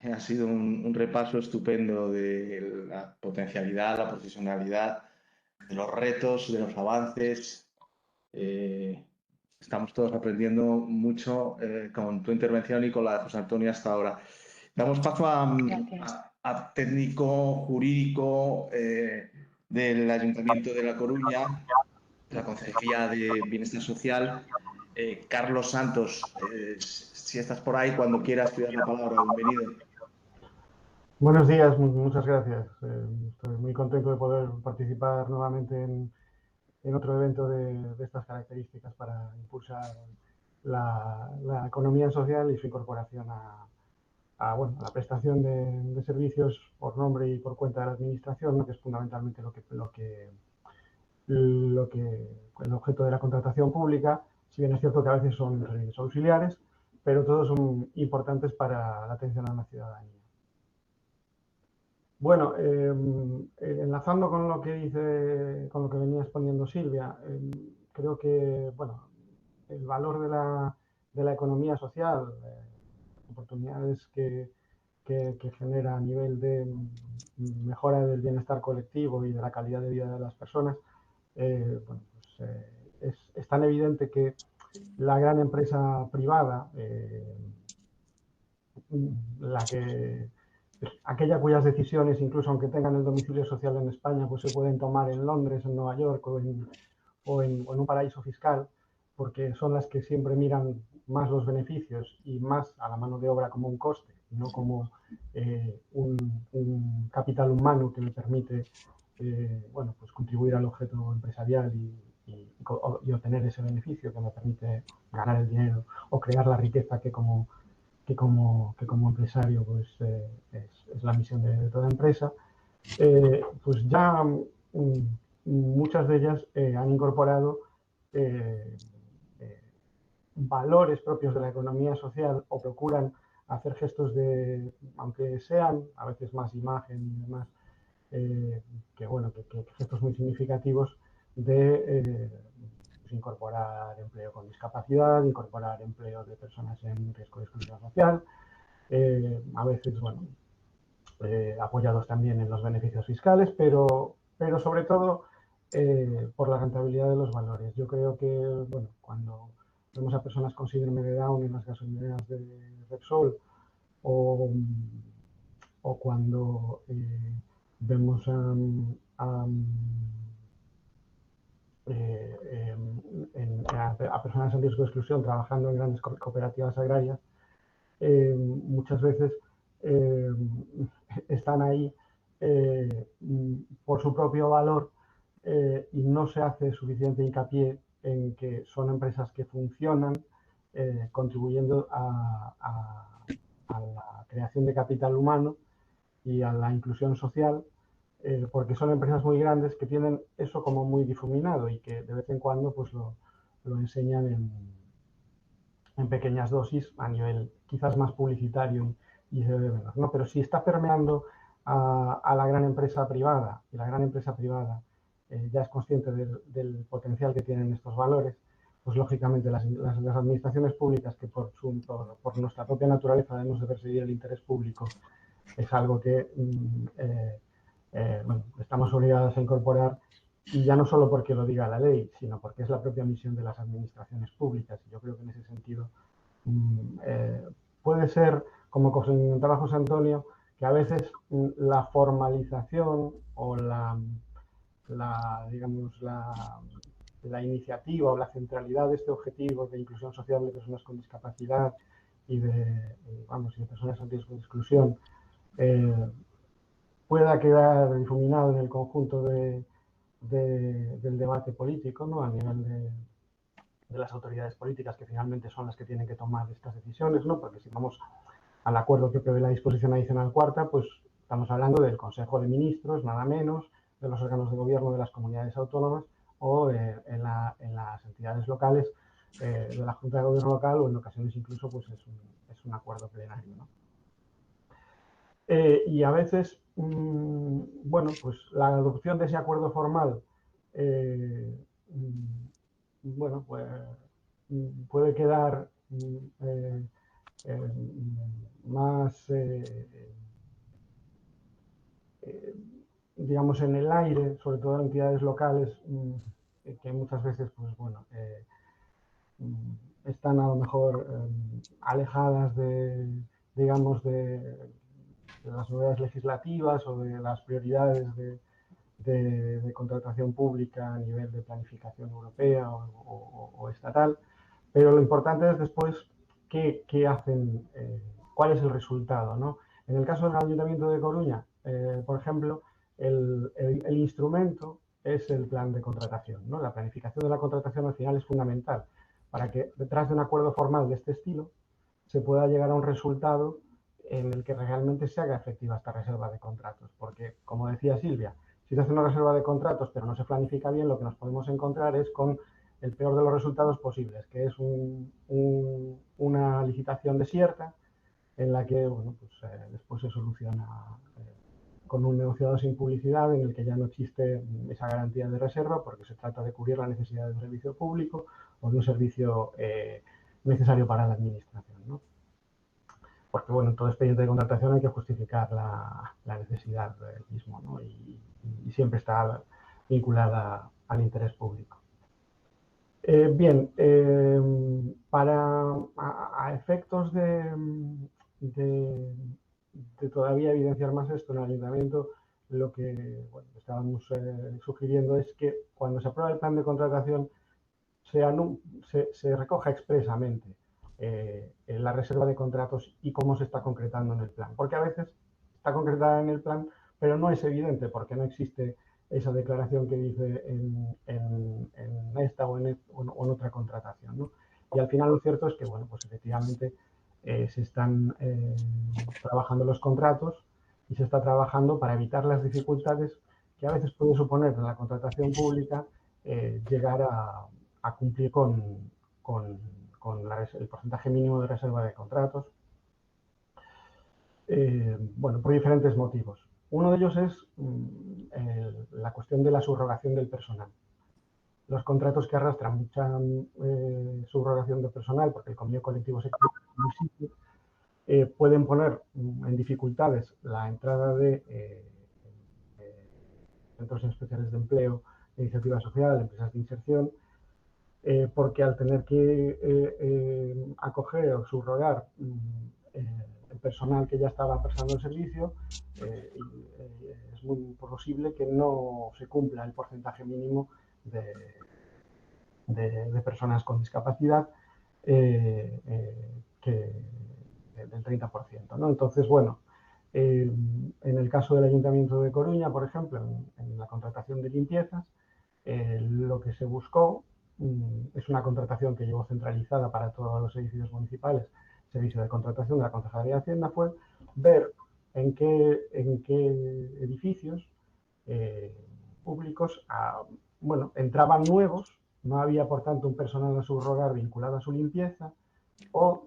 Speaker 1: Ha sido un repaso estupendo de la potencialidad, la profesionalidad, de los retos, de los avances. Estamos todos aprendiendo mucho con tu intervención y con la de José Antonio hasta ahora. Damos paso a técnico jurídico del Ayuntamiento de La Coruña, de la Concejalía de Bienestar Social. Carlos Santos, si estás por ahí, cuando quieras, te doy la palabra. Bienvenido.
Speaker 6: Buenos días, muchas gracias. Estoy muy contento de poder participar nuevamente en otro evento de estas características para impulsar la economía social y su incorporación a la prestación de servicios por nombre y por cuenta de la administración, ¿no?, que es fundamentalmente el objeto de la contratación pública, si bien es cierto que a veces son servicios auxiliares, pero todos son importantes para la atención a la ciudadanía. Bueno, enlazando con lo que venía exponiendo Silvia, creo que, bueno, el valor de la economía social, oportunidades que genera a nivel de mejora del bienestar colectivo y de la calidad de vida de las personas, bueno, pues, es tan evidente que la gran empresa privada, aquella cuyas decisiones, incluso aunque tengan el domicilio social en España, pues se pueden tomar en Londres, en Nueva York o en un paraíso fiscal, porque son las que siempre miran más los beneficios y más a la mano de obra como un coste, no como un capital humano que le permite bueno, pues contribuir al objeto empresarial y obtener ese beneficio que me permite ganar el dinero o crear la riqueza que como empresario pues, es la misión de toda empresa. Pues ya muchas de ellas han incorporado valores propios de la economía social o procuran hacer gestos aunque sean a veces más imagen y demás, que gestos muy significativos de incorporar empleo con discapacidad, incorporar empleo de personas en riesgo de exclusión social, a veces, bueno, apoyados también en los beneficios fiscales, pero sobre todo por la rentabilidad de los valores. Yo creo que, bueno, cuando vemos a personas con síndrome de Down en las gasolineras de Repsol o cuando vemos a personas en riesgo de exclusión trabajando en grandes cooperativas agrarias, muchas veces están ahí por su propio valor y no se hace suficiente hincapié en que son empresas que funcionan contribuyendo a la creación de capital humano y a la inclusión social, porque son empresas muy grandes que tienen eso como muy difuminado y que de vez en cuando pues lo enseñan en pequeñas dosis a nivel quizás más publicitario y se ve menos, ¿no? Pero si está permeando a la gran empresa privada y la gran empresa privada ya es consciente del potencial que tienen estos valores, pues lógicamente las administraciones públicas, que por nuestra propia naturaleza debemos de perseguir el interés público, es algo que bueno, estamos obligados a incorporar, y ya no solo porque lo diga la ley, sino porque es la propia misión de las administraciones públicas. Y yo creo que en ese sentido puede ser, como comentaba José Antonio, que a veces la formalización o digamos, la iniciativa o la centralidad de este objetivo de inclusión social de personas con discapacidad y de personas en riesgo de exclusión pueda quedar difuminado en el conjunto del debate político, ¿no? A nivel de las autoridades políticas, que finalmente son las que tienen que tomar estas decisiones, ¿no? Porque si vamos al acuerdo que prevé la disposición adicional cuarta, pues estamos hablando del Consejo de Ministros, nada menos, de los órganos de gobierno de las comunidades autónomas o en las entidades locales de la Junta de Gobierno local, o en ocasiones incluso pues es un acuerdo plenario, ¿no? Y a veces, bueno, pues la adopción de ese acuerdo formal, bueno, pues puede quedar más, digamos, en el aire, sobre todo en entidades locales, que muchas veces, pues bueno, están a lo mejor alejadas digamos, de las novedades legislativas o de las prioridades de contratación pública a nivel de planificación europea o estatal. Pero lo importante es después qué hacen, cuál es el resultado, ¿no? En el caso del Ayuntamiento de Coruña, por ejemplo, el instrumento es el plan de contratación, ¿no? La planificación de la contratación al final es fundamental para que detrás de un acuerdo formal de este estilo se pueda llegar a un resultado en el que realmente se haga efectiva esta reserva de contratos. Porque, como decía Silvia, si se hace una reserva de contratos pero no se planifica bien, lo que nos podemos encontrar es con el peor de los resultados posibles, que es una licitación desierta en la que, bueno, pues, después se soluciona con un negociado sin publicidad en el que ya no existe esa garantía de reserva porque se trata de cubrir la necesidad de un servicio público o de un servicio necesario para la administración, ¿no? Porque, bueno, en todo expediente de contratación hay que justificar la necesidad del mismo, ¿no? Y siempre está vinculada al interés público. Bien, a efectos de todavía evidenciar más esto en el ayuntamiento, lo que estábamos sugiriendo es que cuando se aprueba el plan de contratación se recoja expresamente la reserva de contratos y cómo se está concretando en el plan. Porque a veces está concretada en el plan, pero no es evidente porque no existe esa declaración que dice en esta o en otra contratación, ¿no? Y al final lo cierto es que, bueno, pues efectivamente se están trabajando los contratos y se está trabajando para evitar las dificultades que a veces puede suponer en la contratación pública llegar a cumplir con el porcentaje mínimo de reserva de contratos, bueno, por diferentes motivos. Uno de ellos es la cuestión de la subrogación del personal. Los contratos que arrastran mucha subrogación de personal, porque el convenio colectivo se pueden poner en dificultades la entrada de centros especiales de empleo, de iniciativa social, empresas de inserción, porque al tener que acoger o subrogar el personal que ya estaba prestando el servicio, es muy posible que no se cumpla el porcentaje mínimo de personas con discapacidad del 30%, ¿no? Entonces, bueno, en el caso del Ayuntamiento de Coruña, por ejemplo, en la contratación de limpiezas, lo que se buscó es una contratación que llevó centralizada para todos los edificios municipales, servicio de contratación de la Concejalía de Hacienda, fue ver en qué edificios públicos bueno, entraban nuevos, no había por tanto un personal a subrogar vinculado a su limpieza, o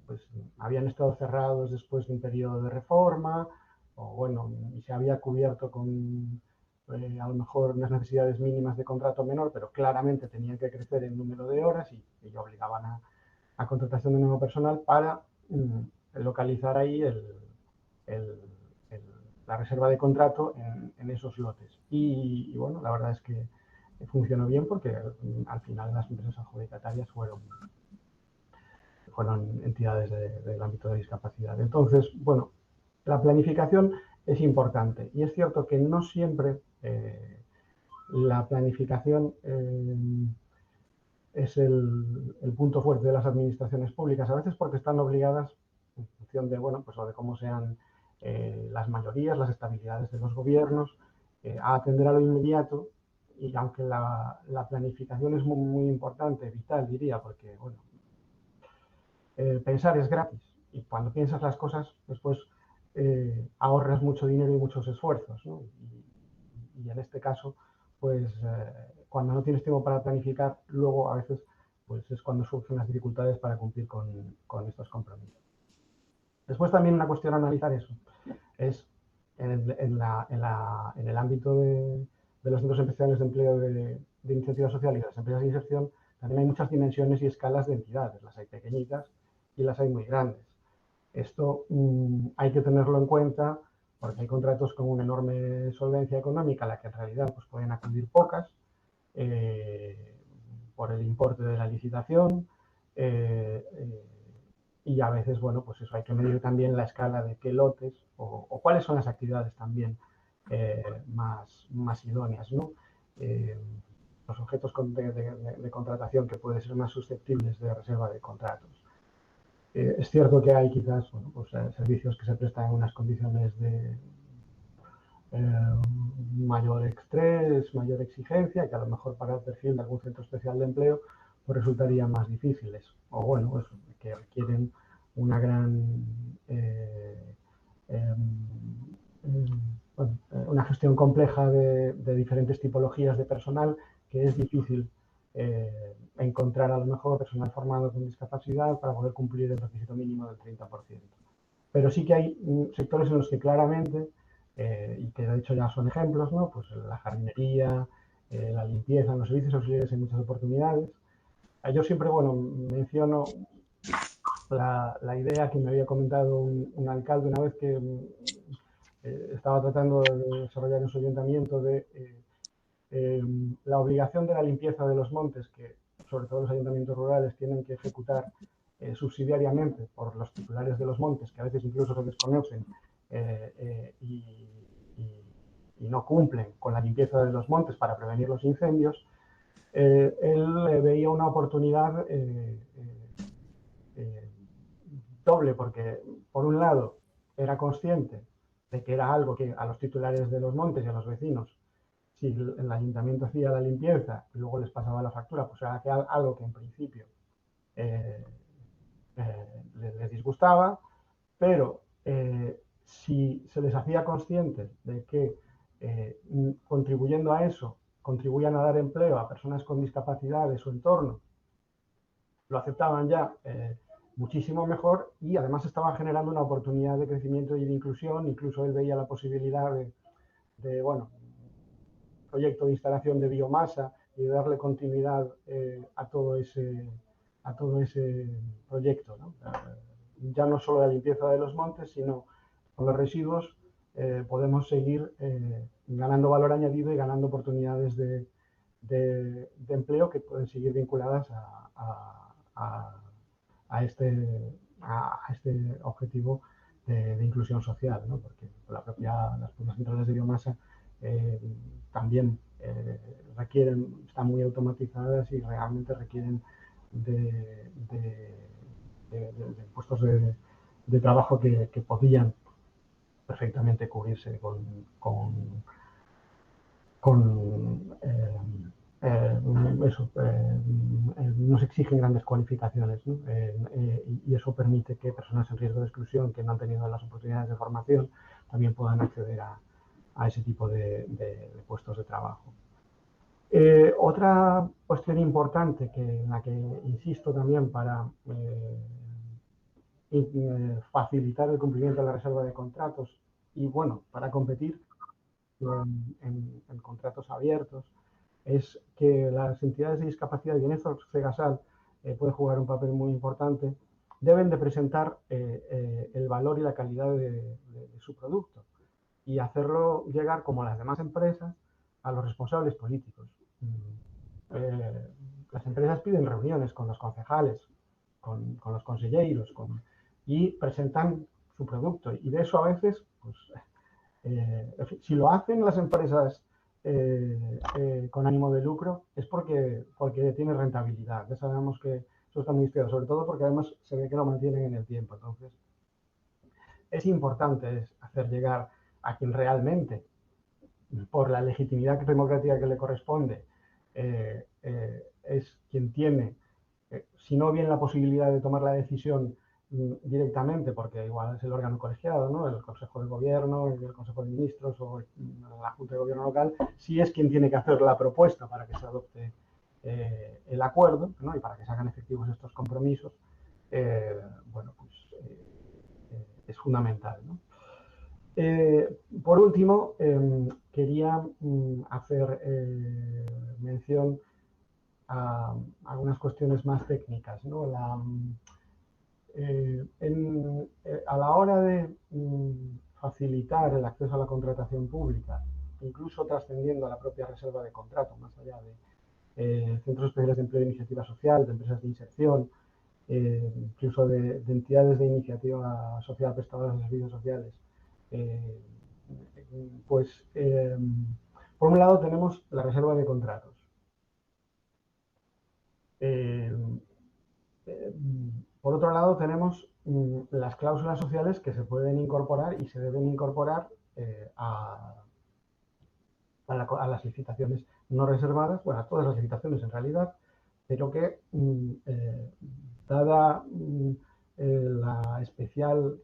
Speaker 6: pues habían estado cerrados después de un periodo de reforma, o bueno, y se había cubierto con a lo mejor unas necesidades mínimas de contrato menor, pero claramente tenían que crecer en número de horas y obligaban a contratación de nuevo personal para localizar ahí la reserva de contrato en esos lotes. Y bueno, la verdad es que funcionó bien porque al final las empresas adjudicatarias fueron entidades del ámbito de discapacidad. Entonces, bueno, la planificación es importante y es cierto que no siempre la planificación es el punto fuerte de las administraciones públicas, a veces porque están obligadas, en función de, bueno, pues, o de cómo sean las mayorías, las estabilidades de los gobiernos, a atender a lo inmediato. Y aunque la planificación es muy, muy importante, vital, diría, porque, bueno, pensar es gratis. Y cuando piensas las cosas, después ahorras mucho dinero y muchos esfuerzos, ¿no? Y en este caso, pues cuando no tienes tiempo para planificar, luego a veces pues es cuando surgen las dificultades para cumplir con estos compromisos. Después también una cuestión a analizar eso es en el ámbito de los centros especiales de empleo de iniciativa social y de las empresas de inserción, también hay muchas dimensiones y escalas de entidades. Las hay pequeñitas y las hay muy grandes. Esto hay que tenerlo en cuenta porque hay contratos con una enorme solvencia económica a la que en realidad pues, pueden acudir pocas por el importe de la licitación y a veces, bueno, pues eso hay que medir también la escala de qué lotes o cuáles son las actividades también más idóneas, ¿no? Los objetos de contratación que pueden ser más susceptibles de reserva de contratos. Es cierto que hay quizás bueno, pues, servicios que se prestan en unas condiciones de mayor estrés, mayor exigencia, que a lo mejor para el perfil de algún centro especial de empleo pues resultarían más difíciles. O bueno, pues, que requieren una gran una gestión compleja de diferentes tipologías de personal que es difícil encontrar a lo mejor personal formado con discapacidad para poder cumplir el requisito mínimo del 30%. Pero sí que hay sectores en los que claramente, y que de hecho ya son ejemplos, ¿no? Pues la jardinería, la limpieza, los servicios auxiliares en muchas oportunidades. Yo siempre, bueno, menciono la idea que me había comentado un alcalde una vez que estaba tratando de desarrollar en su ayuntamiento de la obligación de la limpieza de los montes, que sobre todo los ayuntamientos rurales tienen que ejecutar subsidiariamente por los titulares de los montes, que a veces incluso se desconocen y no cumplen con la limpieza de los montes para prevenir los incendios, él veía una oportunidad doble, porque por un lado era consciente de que era algo que a los titulares de los montes y a los vecinos, si el ayuntamiento hacía la limpieza y luego les pasaba la factura, pues era algo que en principio les disgustaba, pero si se les hacía conscientes de que contribuyendo a eso, contribuían a dar empleo a personas con discapacidad de su entorno, lo aceptaban ya muchísimo mejor y además estaba generando una oportunidad de crecimiento y de inclusión. Incluso él veía la posibilidad de bueno, proyecto de instalación de biomasa y de darle continuidad a todo ese proyecto, ¿no? Ya no solo la limpieza de los montes, sino con los residuos podemos seguir ganando valor añadido y ganando oportunidades de empleo que pueden seguir vinculadas a este objetivo de inclusión social, ¿no? Porque las propias centrales de biomasa también están muy automatizadas y realmente requieren de puestos de trabajo que podían perfectamente cubrirse nos exigen grandes cualificaciones, ¿no? Y eso permite que personas en riesgo de exclusión que no han tenido las oportunidades de formación también puedan acceder a ese tipo de puestos de trabajo. Otra cuestión importante en la que insisto también para facilitar el cumplimiento de la reserva de contratos y bueno, para competir en contratos abiertos, es que las entidades de discapacidad, y en esto Cegasal puede jugar un papel muy importante, deben de presentar el valor y la calidad de su producto y hacerlo llegar, como las demás empresas, a los responsables políticos. Las empresas piden reuniones con los concejales, con los conselleiros, y presentan su producto. Y de eso a veces, pues, si lo hacen las empresas con ánimo de lucro es porque tiene rentabilidad. Ya sabemos que eso está muy estudiado, sobre todo porque además se ve que lo mantienen en el tiempo. Entonces, es importante hacer llegar a quien realmente, por la legitimidad democrática que le corresponde, es quien tiene, si no bien la posibilidad de tomar la decisión directamente, porque igual es el órgano colegiado, ¿no? El Consejo de Gobierno, el Consejo de Ministros o la Junta de Gobierno local, sí es quien tiene que hacer la propuesta para que se adopte el acuerdo, ¿no? Y para que se hagan efectivos estos compromisos, bueno, pues es fundamental, ¿no? Por último, quería hacer mención a algunas cuestiones más técnicas, ¿no? A la hora de facilitar el acceso a la contratación pública, incluso trascendiendo a la propia reserva de contrato, más allá de centros especiales de empleo de iniciativa social, de empresas de inserción, incluso de entidades de iniciativa social prestadoras de servicios sociales, por un lado tenemos la reserva de contratos. Por otro lado tenemos las cláusulas sociales que se pueden incorporar y se deben incorporar a las licitaciones no reservadas, bueno, a todas las licitaciones en realidad, pero que dada la especial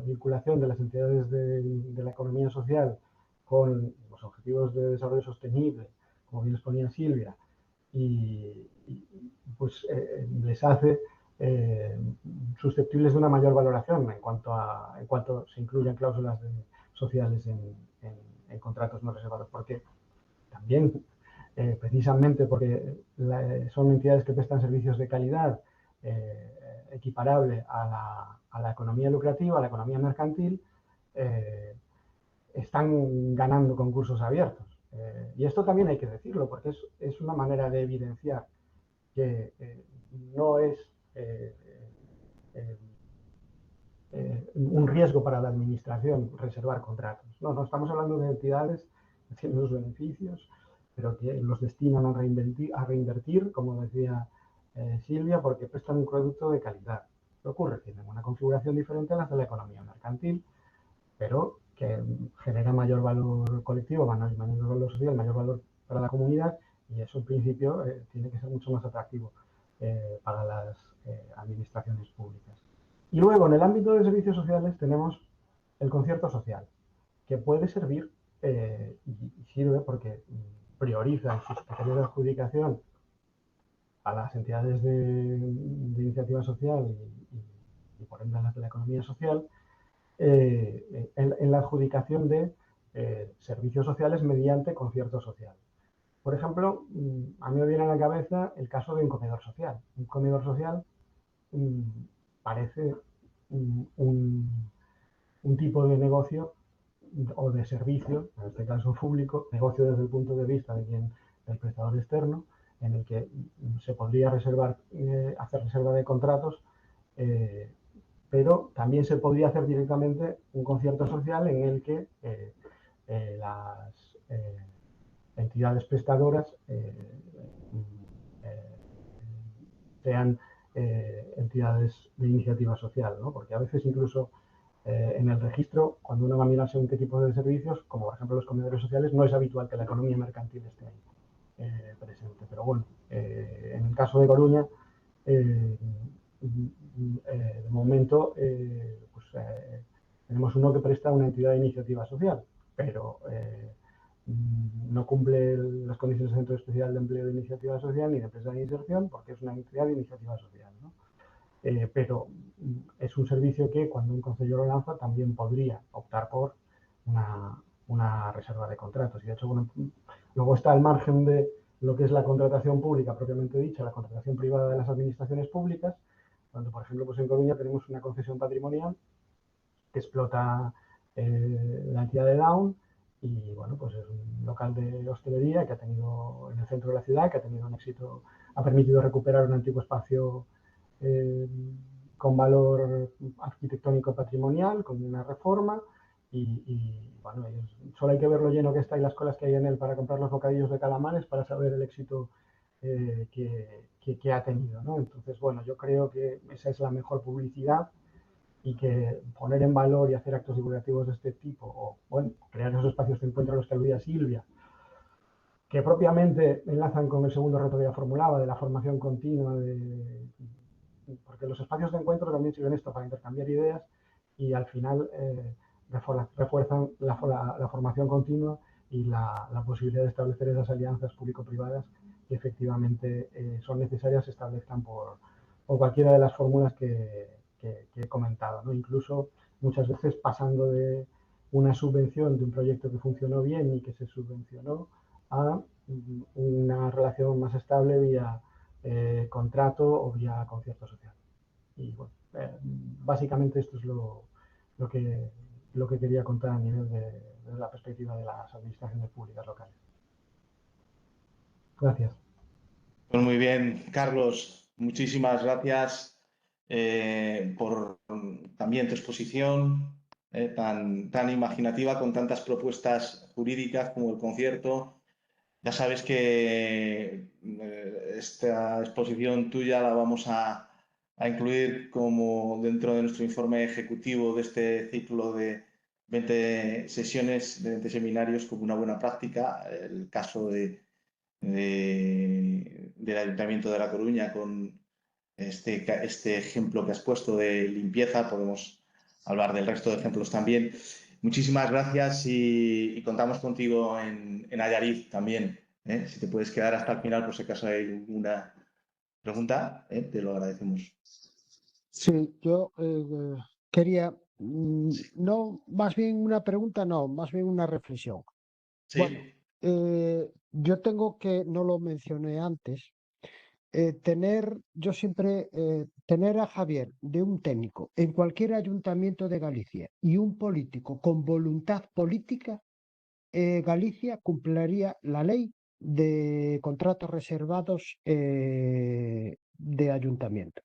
Speaker 6: vinculación de las entidades de la economía social con los objetivos de desarrollo sostenible, como bien exponía Silvia, y pues les hace susceptibles de una mayor valoración en cuanto se incluyan cláusulas sociales en contratos no reservados, porque también precisamente porque son entidades que prestan servicios de calidad equiparable a la economía lucrativa, a la economía mercantil, están ganando concursos abiertos. Y esto también hay que decirlo, porque es una manera de evidenciar que no es un riesgo para la administración reservar contratos. No estamos hablando de entidades haciendo sus beneficios, pero que los destinan a reinvertir, como decía Silvia, porque prestan un producto de calidad. ¿Qué ocurre? Tienen una configuración diferente a las de la economía mercantil, pero que genera mayor valor colectivo, mayor valor social, mayor valor para la comunidad, y eso en principio tiene que ser mucho más atractivo para las administraciones públicas. Y luego, en el ámbito de servicios sociales, tenemos el concierto social, que puede servir y sirve porque prioriza en sus criterios de adjudicación a las entidades de iniciativa social y por ende a las de la economía social, en la adjudicación de servicios sociales mediante concierto social. Por ejemplo, a mí me viene a la cabeza el caso de un comedor social. Un comedor social parece un tipo de negocio o de servicio, en este caso público, negocio desde el punto de vista del prestador externo, en el que se podría hacer reserva de contratos, pero también se podría hacer directamente un concierto social en el que las entidades prestadoras sean entidades de iniciativa social, ¿no? Porque a veces incluso en el registro, cuando uno va a mirar según qué tipo de servicios, como por ejemplo los comedores sociales, no es habitual que la economía mercantil esté ahí presente. Pero bueno, en el caso de Coruña, de momento, tenemos uno que presta una entidad de iniciativa social, pero no cumple las condiciones de Centro Especial de Empleo de Iniciativa Social ni de empresa de inserción, porque es una entidad de iniciativa social, ¿no? Pero es un servicio que cuando un concello lo lanza también podría optar por una reserva de contratos. Y de hecho, bueno, luego está al margen de lo que es la contratación pública propiamente dicha, la contratación privada de las administraciones públicas, cuando por ejemplo pues en Coruña tenemos una concesión patrimonial que explota la entidad de Daun, y bueno, pues es un local de hostelería que ha tenido en el centro de la ciudad, que ha tenido un éxito, ha permitido recuperar un antiguo espacio con valor arquitectónico patrimonial, con una reforma, Bueno, solo hay que ver lo lleno que está y las colas que hay en él para comprar los bocadillos de calamares para saber el éxito que ha tenido, ¿no? Entonces, bueno, yo creo que esa es la mejor publicidad y que poner en valor y hacer actos divulgativos de este tipo, o bueno, crear esos espacios de encuentro a los que aludía Silvia, que propiamente enlazan con el segundo reto que ya formulaba, de la formación continua, porque los espacios de encuentro también sirven esto para intercambiar ideas y al final refuerzan la formación continua y la posibilidad de establecer esas alianzas público-privadas que efectivamente son necesarias, se establezcan por cualquiera de las fórmulas que he comentado, ¿no? Incluso muchas veces pasando de una subvención de un proyecto que funcionó bien y que se subvencionó a una relación más estable vía contrato o vía concierto social. Y bueno, básicamente esto es lo que quería contar a nivel de la perspectiva de las administraciones públicas locales. Gracias.
Speaker 1: Pues muy bien, Carlos, muchísimas gracias por también tu exposición tan imaginativa, con tantas propuestas jurídicas como el concierto. Ya sabes que esta exposición tuya la vamos a incluir como dentro de nuestro informe ejecutivo de este ciclo de 20 sesiones, de 20 seminarios, como una buena práctica. El caso del Ayuntamiento de La Coruña con este ejemplo que has puesto de limpieza, podemos hablar del resto de ejemplos también. Muchísimas gracias y contamos contigo en Nayarit también. Si te puedes quedar hasta el final por si acaso hay alguna pregunta, te lo agradecemos.
Speaker 4: Sí, yo quería, no, más bien una pregunta, no, más bien una reflexión.
Speaker 1: Sí.
Speaker 4: Bueno, yo tengo que, no lo mencioné antes, yo siempre, tener a Javier de un técnico en cualquier ayuntamiento de Galicia y un político con voluntad política, Galicia cumpliría la ley de contratos reservados de ayuntamientos.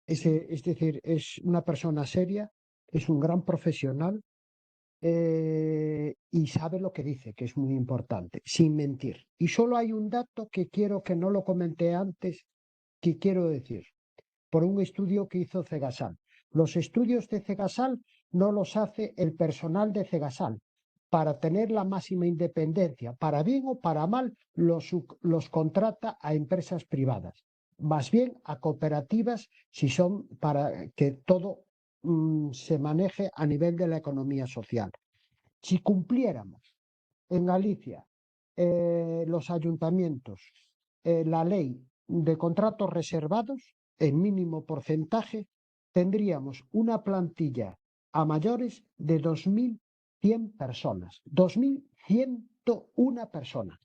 Speaker 4: Es decir, es una persona seria, es un gran profesional y sabe lo que dice, que es muy importante, sin mentir. Y solo hay un dato que quiero que no lo comenté antes, que quiero decir, por un estudio que hizo Cegasal. Los estudios de Cegasal no los hace el personal de Cegasal. Para tener la máxima independencia, para bien o para mal, los contrata a empresas privadas, más bien a cooperativas, si son para que todo se maneje a nivel de la economía social. Si cumpliéramos en Galicia los ayuntamientos la ley de contratos reservados en mínimo porcentaje, tendríamos una plantilla a mayores de 2.100 personas. 2.101 personas.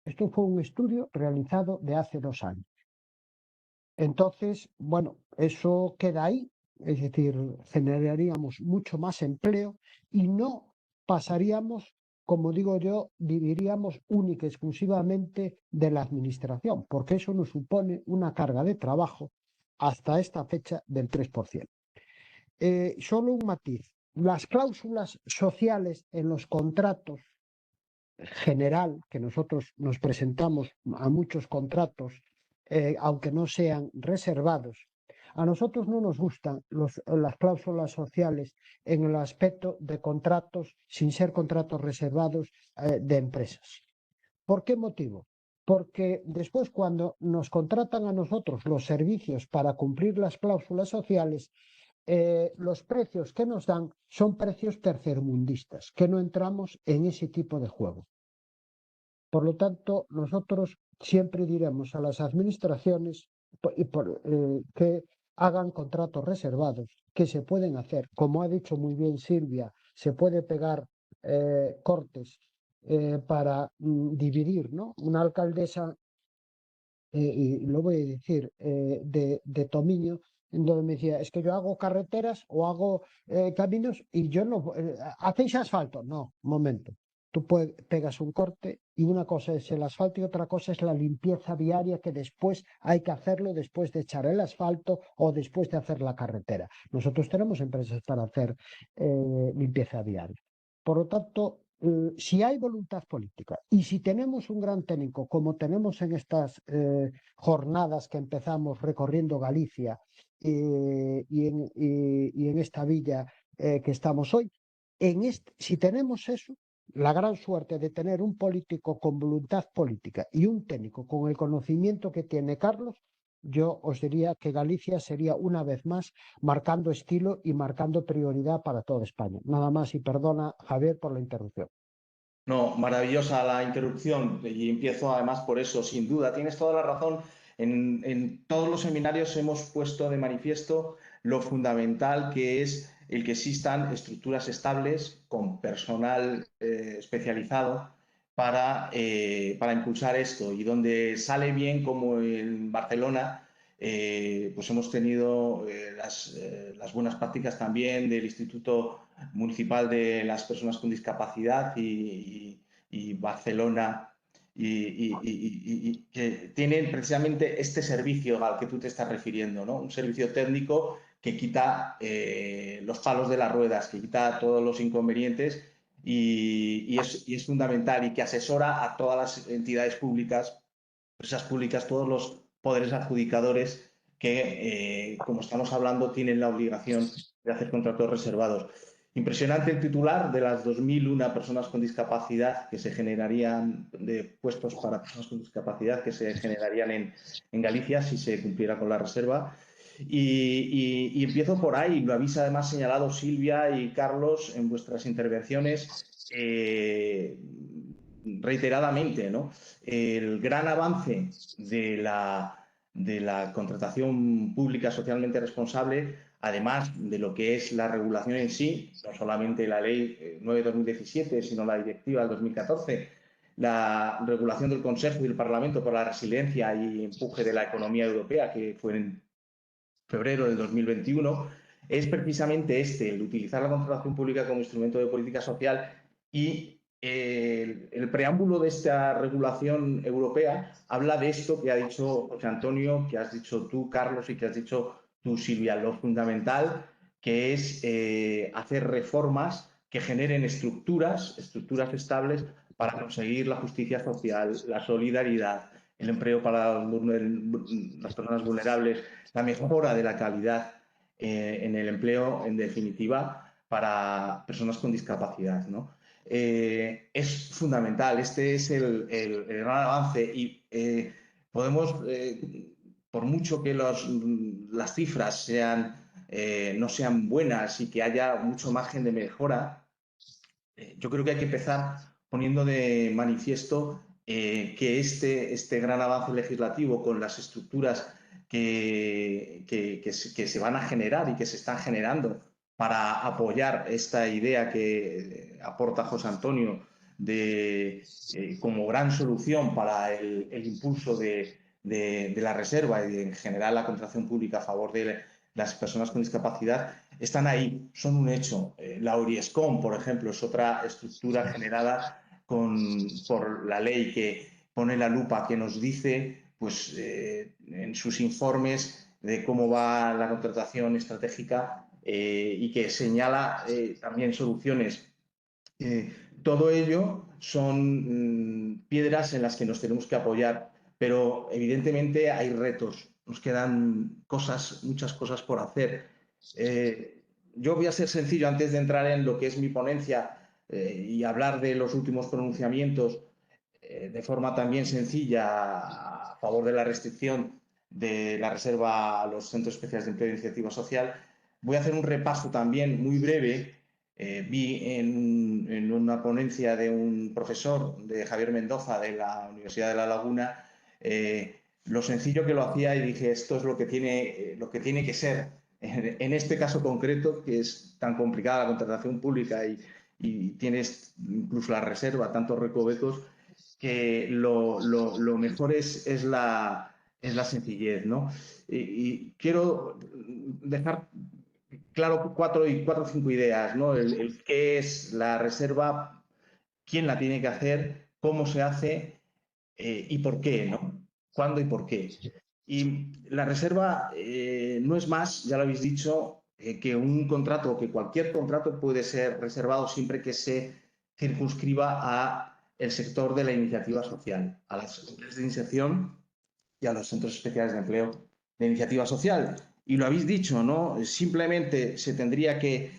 Speaker 4: Esto fue un estudio realizado de hace 2 años. Entonces, bueno, eso queda ahí, es decir, generaríamos mucho más empleo y no pasaríamos, como digo yo, viviríamos única y exclusivamente de la administración, porque eso nos supone una carga de trabajo hasta esta fecha del 3%. Solo un matiz. Las cláusulas sociales en los contratos general, que nosotros nos presentamos a muchos contratos, aunque no sean reservados, a nosotros no nos gustan las cláusulas sociales en el aspecto de contratos sin ser contratos reservados de empresas. ¿Por qué motivo? Porque después, cuando nos contratan a nosotros los servicios para cumplir las cláusulas sociales, los precios que nos dan son precios tercermundistas, que no entramos en ese tipo de juego. Por lo tanto, nosotros siempre diremos a las administraciones que hagan contratos reservados, que se pueden hacer. Como ha dicho muy bien Silvia, se puede pegar cortes para dividir, ¿no? Una alcaldesa, y lo voy a decir, de Tomiño, en donde me decía, es que yo hago carreteras o hago caminos y yo no... ¿hacéis asfalto? No, un momento. tú pegas un corte y una cosa es el asfalto y otra cosa es la limpieza viaria que después hay que hacerlo después de echar el asfalto o después de hacer la carretera. Nosotros tenemos empresas para hacer limpieza viaria. Por lo tanto, si hay voluntad política y si tenemos un gran técnico, como tenemos en estas jornadas que empezamos recorriendo Galicia y en esta villa que estamos hoy, si tenemos eso, la gran suerte de tener un político con voluntad política y un técnico con el conocimiento que tiene Carlos, yo os diría que Galicia sería una vez más marcando estilo y marcando prioridad para toda España. Nada más y perdona, Javier, por la interrupción.
Speaker 1: No, maravillosa la interrupción y empiezo además por eso, sin duda. Tienes toda la razón. En todos los seminarios hemos puesto de manifiesto lo fundamental que es el que existan estructuras estables con personal especializado para impulsar esto. Y donde sale bien, como en Barcelona, pues hemos tenido las buenas prácticas también del Instituto Municipal de las Personas con Discapacidad y Barcelona, que tienen precisamente este servicio al que tú te estás refiriendo, ¿no? Un servicio técnico que quita los palos de las ruedas, que quita todos los inconvenientes y es fundamental y que asesora a todas las entidades públicas, empresas públicas, todos los poderes adjudicadores que, como estamos hablando, tienen la obligación de hacer contratos reservados. Impresionante el titular de las 2.001 personas con discapacidad que se generarían, de puestos para personas con discapacidad que se generarían en Galicia si se cumpliera con la reserva. Y empiezo por ahí, lo habéis además señalado Silvia y Carlos en vuestras intervenciones reiteradamente, ¿no? El gran avance de la contratación pública socialmente responsable, además de lo que es la regulación en sí, no solamente la Ley 9/2017, sino la Directiva del 2014, la regulación del Consejo y del Parlamento por la resiliencia y empuje de la economía europea, que fue en febrero del 2021, es precisamente el utilizar la contratación pública como instrumento de política social y el preámbulo de esta regulación europea habla de esto que ha dicho José Antonio, que has dicho tú, Carlos, y que has dicho tú, Silvia, lo fundamental que es hacer reformas que generen estructuras estables para conseguir la justicia social, la solidaridad, el empleo para las personas vulnerables, la mejora de la calidad en el empleo, en definitiva, para personas con discapacidad, ¿no? Es fundamental, este es el gran avance y podemos, por mucho que las cifras no sean buenas y que haya mucho margen de mejora, yo creo que hay que empezar poniendo de manifiesto que este gran avance legislativo con las estructuras que se van a generar y que se están generando para apoyar esta idea que aporta José Antonio como gran solución para el impulso de la reserva y en general la contratación pública a favor de las personas con discapacidad, están ahí, son un hecho. La Oriescom, por ejemplo, es otra estructura generada por la ley que pone la lupa, que nos dice pues, en sus informes de cómo va la contratación estratégica y que señala también soluciones. Todo ello son piedras en las que nos tenemos que apoyar, pero evidentemente hay retos, nos quedan muchas cosas por hacer. Yo voy a ser sencillo antes de entrar en lo que es mi ponencia y hablar de los últimos pronunciamientos de forma también sencilla a favor de la restricción de la reserva a los centros especiales de empleo e iniciativa social. Voy a hacer un repaso también muy breve. Vi en una ponencia de un profesor, de Javier Mendoza, de la Universidad de La Laguna, lo sencillo que lo hacía y dije, esto es lo que tiene que ser. En este caso concreto, que es tan complicada la contratación pública y tienes incluso la reserva, tantos recovecos, que lo mejor es la sencillez, ¿no? Y quiero dejar claro cuatro o cinco ideas, ¿no? El qué es la reserva, quién la tiene que hacer, cómo se hace y por qué, ¿no? ¿Cuándo y por qué? Y la reserva no es más, ya lo habéis dicho, que un contrato, que cualquier contrato puede ser reservado siempre que se circunscriba a el sector de la iniciativa social, a las empresas de inserción y a los centros especiales de empleo de iniciativa social. Y lo habéis dicho, ¿no? Simplemente se tendría que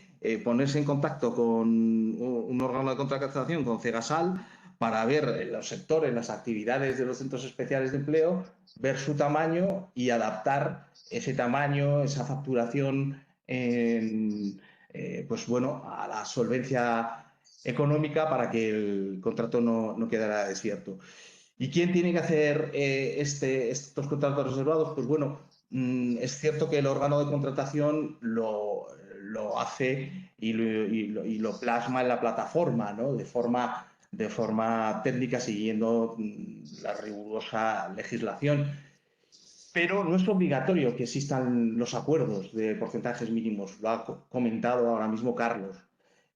Speaker 1: ponerse en contacto con un órgano de contratación, con Cegasal, para ver los sectores, las actividades de los centros especiales de empleo, ver su tamaño y adaptar ese tamaño, esa facturación, pues bueno, a la solvencia económica para que el contrato no quedara desierto. ¿Y quién tiene que hacer estos contratos reservados? Pues bueno, es cierto que el órgano de contratación lo hace y lo plasma en la plataforma, ¿no? De forma técnica, siguiendo la rigurosa legislación. Pero no es obligatorio que existan los acuerdos de porcentajes mínimos. Lo ha comentado ahora mismo Carlos.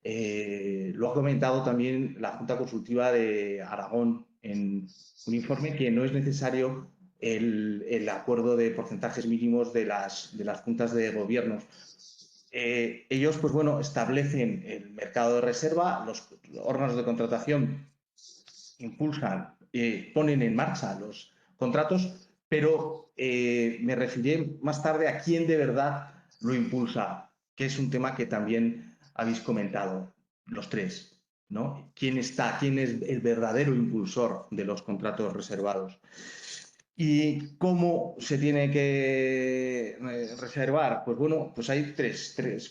Speaker 1: Lo ha comentado también la Junta Consultiva de Aragón en un informe, que no es necesario el acuerdo de porcentajes mínimos de las juntas de gobierno. Ellos, pues bueno, establecen el mercado de reserva, los órganos de contratación impulsan, ponen en marcha los contratos, pero me referiré más tarde a quién de verdad lo impulsa, que es un tema que también habéis comentado los tres, ¿no? ¿Quién es el verdadero impulsor de los contratos reservados? ¿Y cómo se tiene que reservar? Pues bueno, pues hay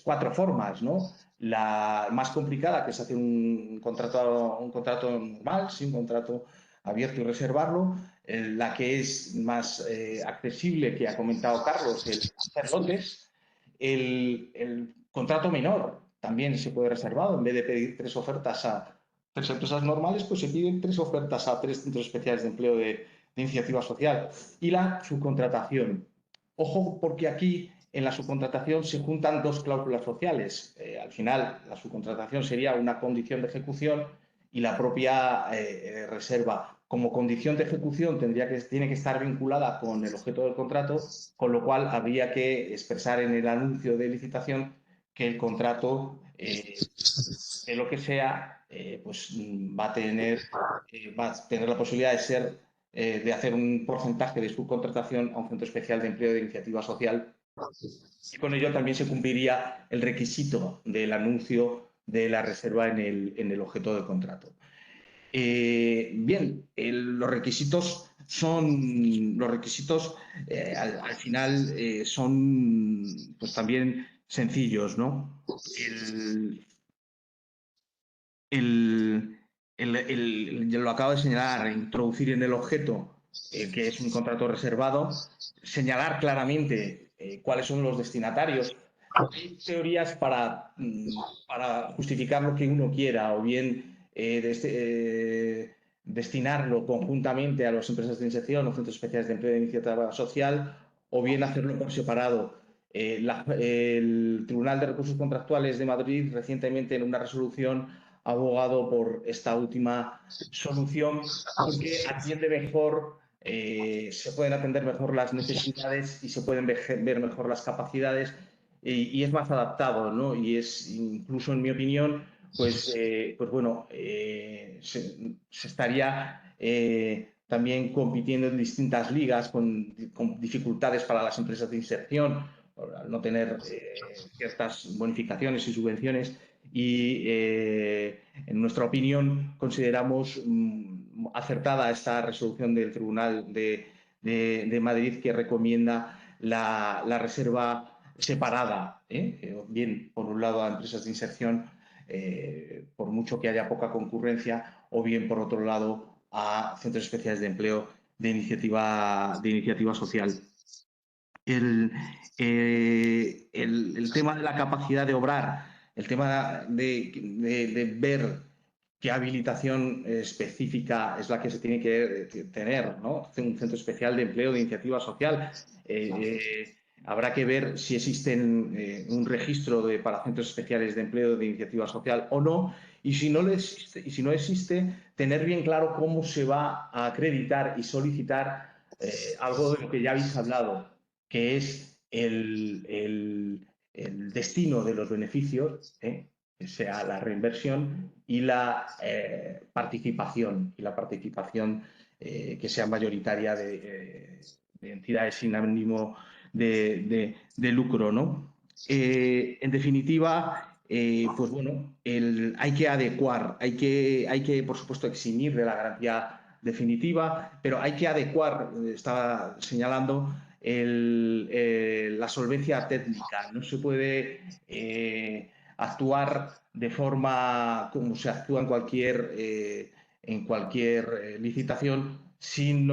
Speaker 1: cuatro formas, ¿no? La más complicada, que es hacer un contrato normal, sí, un contrato abierto y reservarlo. La que es más accesible, que ha comentado Carlos, el hacer lotes. El contrato menor también se puede reservar. En vez de pedir 3 ofertas a 3 empresas normales, pues se piden 3 ofertas a 3 centros especiales de empleo de iniciativa social. Y la subcontratación. Ojo, porque aquí en la subcontratación se juntan dos cláusulas sociales. Al final, la subcontratación sería una condición de ejecución y la propia reserva, como condición de ejecución, tiene que estar vinculada con el objeto del contrato, con lo cual habría que expresar en el anuncio de licitación que el contrato, de lo que sea, pues va a tener la posibilidad de hacer un porcentaje de subcontratación a un centro especial de empleo de iniciativa social, y con ello también se cumpliría el requisito del anuncio de la reserva en el objeto del contrato. Bien, los requisitos al final son pues también sencillos, ¿no? Lo acabo de señalar, introducir en el objeto que es un contrato reservado, señalar claramente cuáles son los destinatarios. Hay teorías para justificar lo que uno quiera, o bien destinarlo conjuntamente a las empresas de inserción o centros especiales de empleo de iniciativa social, o bien hacerlo por separado. El Tribunal de Recursos Contractuales de Madrid recientemente, en una resolución, ha abogado por esta última solución, porque atiende mejor, se pueden atender mejor las necesidades y se pueden ver mejor las capacidades, y es más adaptado, ¿no? Y es, incluso en mi opinión, pues bueno, se estaría también compitiendo en distintas ligas con dificultades para las empresas de inserción, al no tener ciertas bonificaciones y subvenciones. Y en nuestra opinión consideramos acertada esta resolución del Tribunal de Madrid, que recomienda la reserva separada, bien por un lado a empresas de inserción, por mucho que haya poca concurrencia, o bien por otro lado a centros especiales de empleo de iniciativa social. El tema de la capacidad de obrar, el tema de ver qué habilitación específica es la que se tiene que tener, ¿no? Un centro especial de empleo de iniciativa social. Habrá que ver si existe un registro para centros especiales de empleo de iniciativa social o no, Y si no existe, tener bien claro cómo se va a acreditar y solicitar algo de lo que ya habéis hablado, que es el destino de los beneficios, que sea la reinversión y la participación, que sea mayoritaria de entidades sin ánimo de lucro, ¿no? En definitiva, pues bueno, hay que adecuar, hay que, por supuesto, eximir de la garantía definitiva, pero hay que adecuar, estaba señalando, la solvencia técnica. No se puede actuar de forma como se actúa en cualquier licitación sin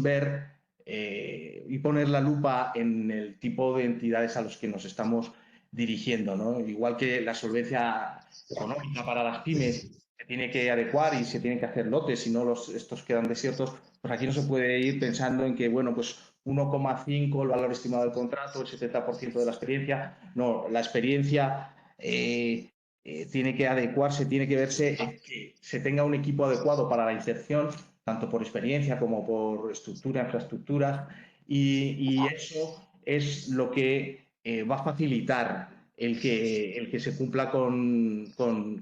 Speaker 1: ver y poner la lupa en el tipo de entidades a los que nos estamos dirigiendo, ¿no? Igual que la solvencia económica para las pymes se tiene que adecuar y se tienen que hacer lotes, si no estos quedan desiertos, pues aquí no se puede ir pensando en que, bueno, pues 1,5 el valor estimado del contrato, el 70% de la experiencia. No, la experiencia tiene que adecuarse, tiene que verse en que se tenga un equipo adecuado para la inserción, tanto por experiencia como por estructura, infraestructuras, y eso es lo que va a facilitar el que se cumpla con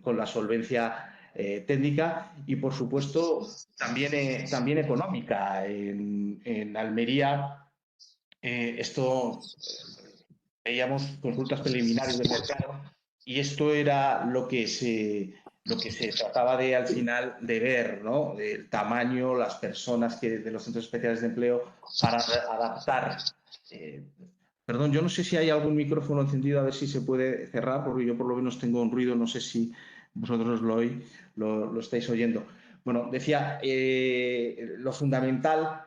Speaker 1: la solvencia técnica y, por supuesto, también económica. En Almería, esto veíamos consultas preliminares de mercado y esto era lo que se trataba de, al final, de ver, ¿no? El tamaño, las personas de los centros especiales de empleo para adaptar. Perdón, yo no sé si hay algún micrófono encendido, a ver si se puede cerrar, porque yo por lo menos tengo un ruido, no sé si vosotros lo estáis oyendo. Bueno, decía, lo fundamental,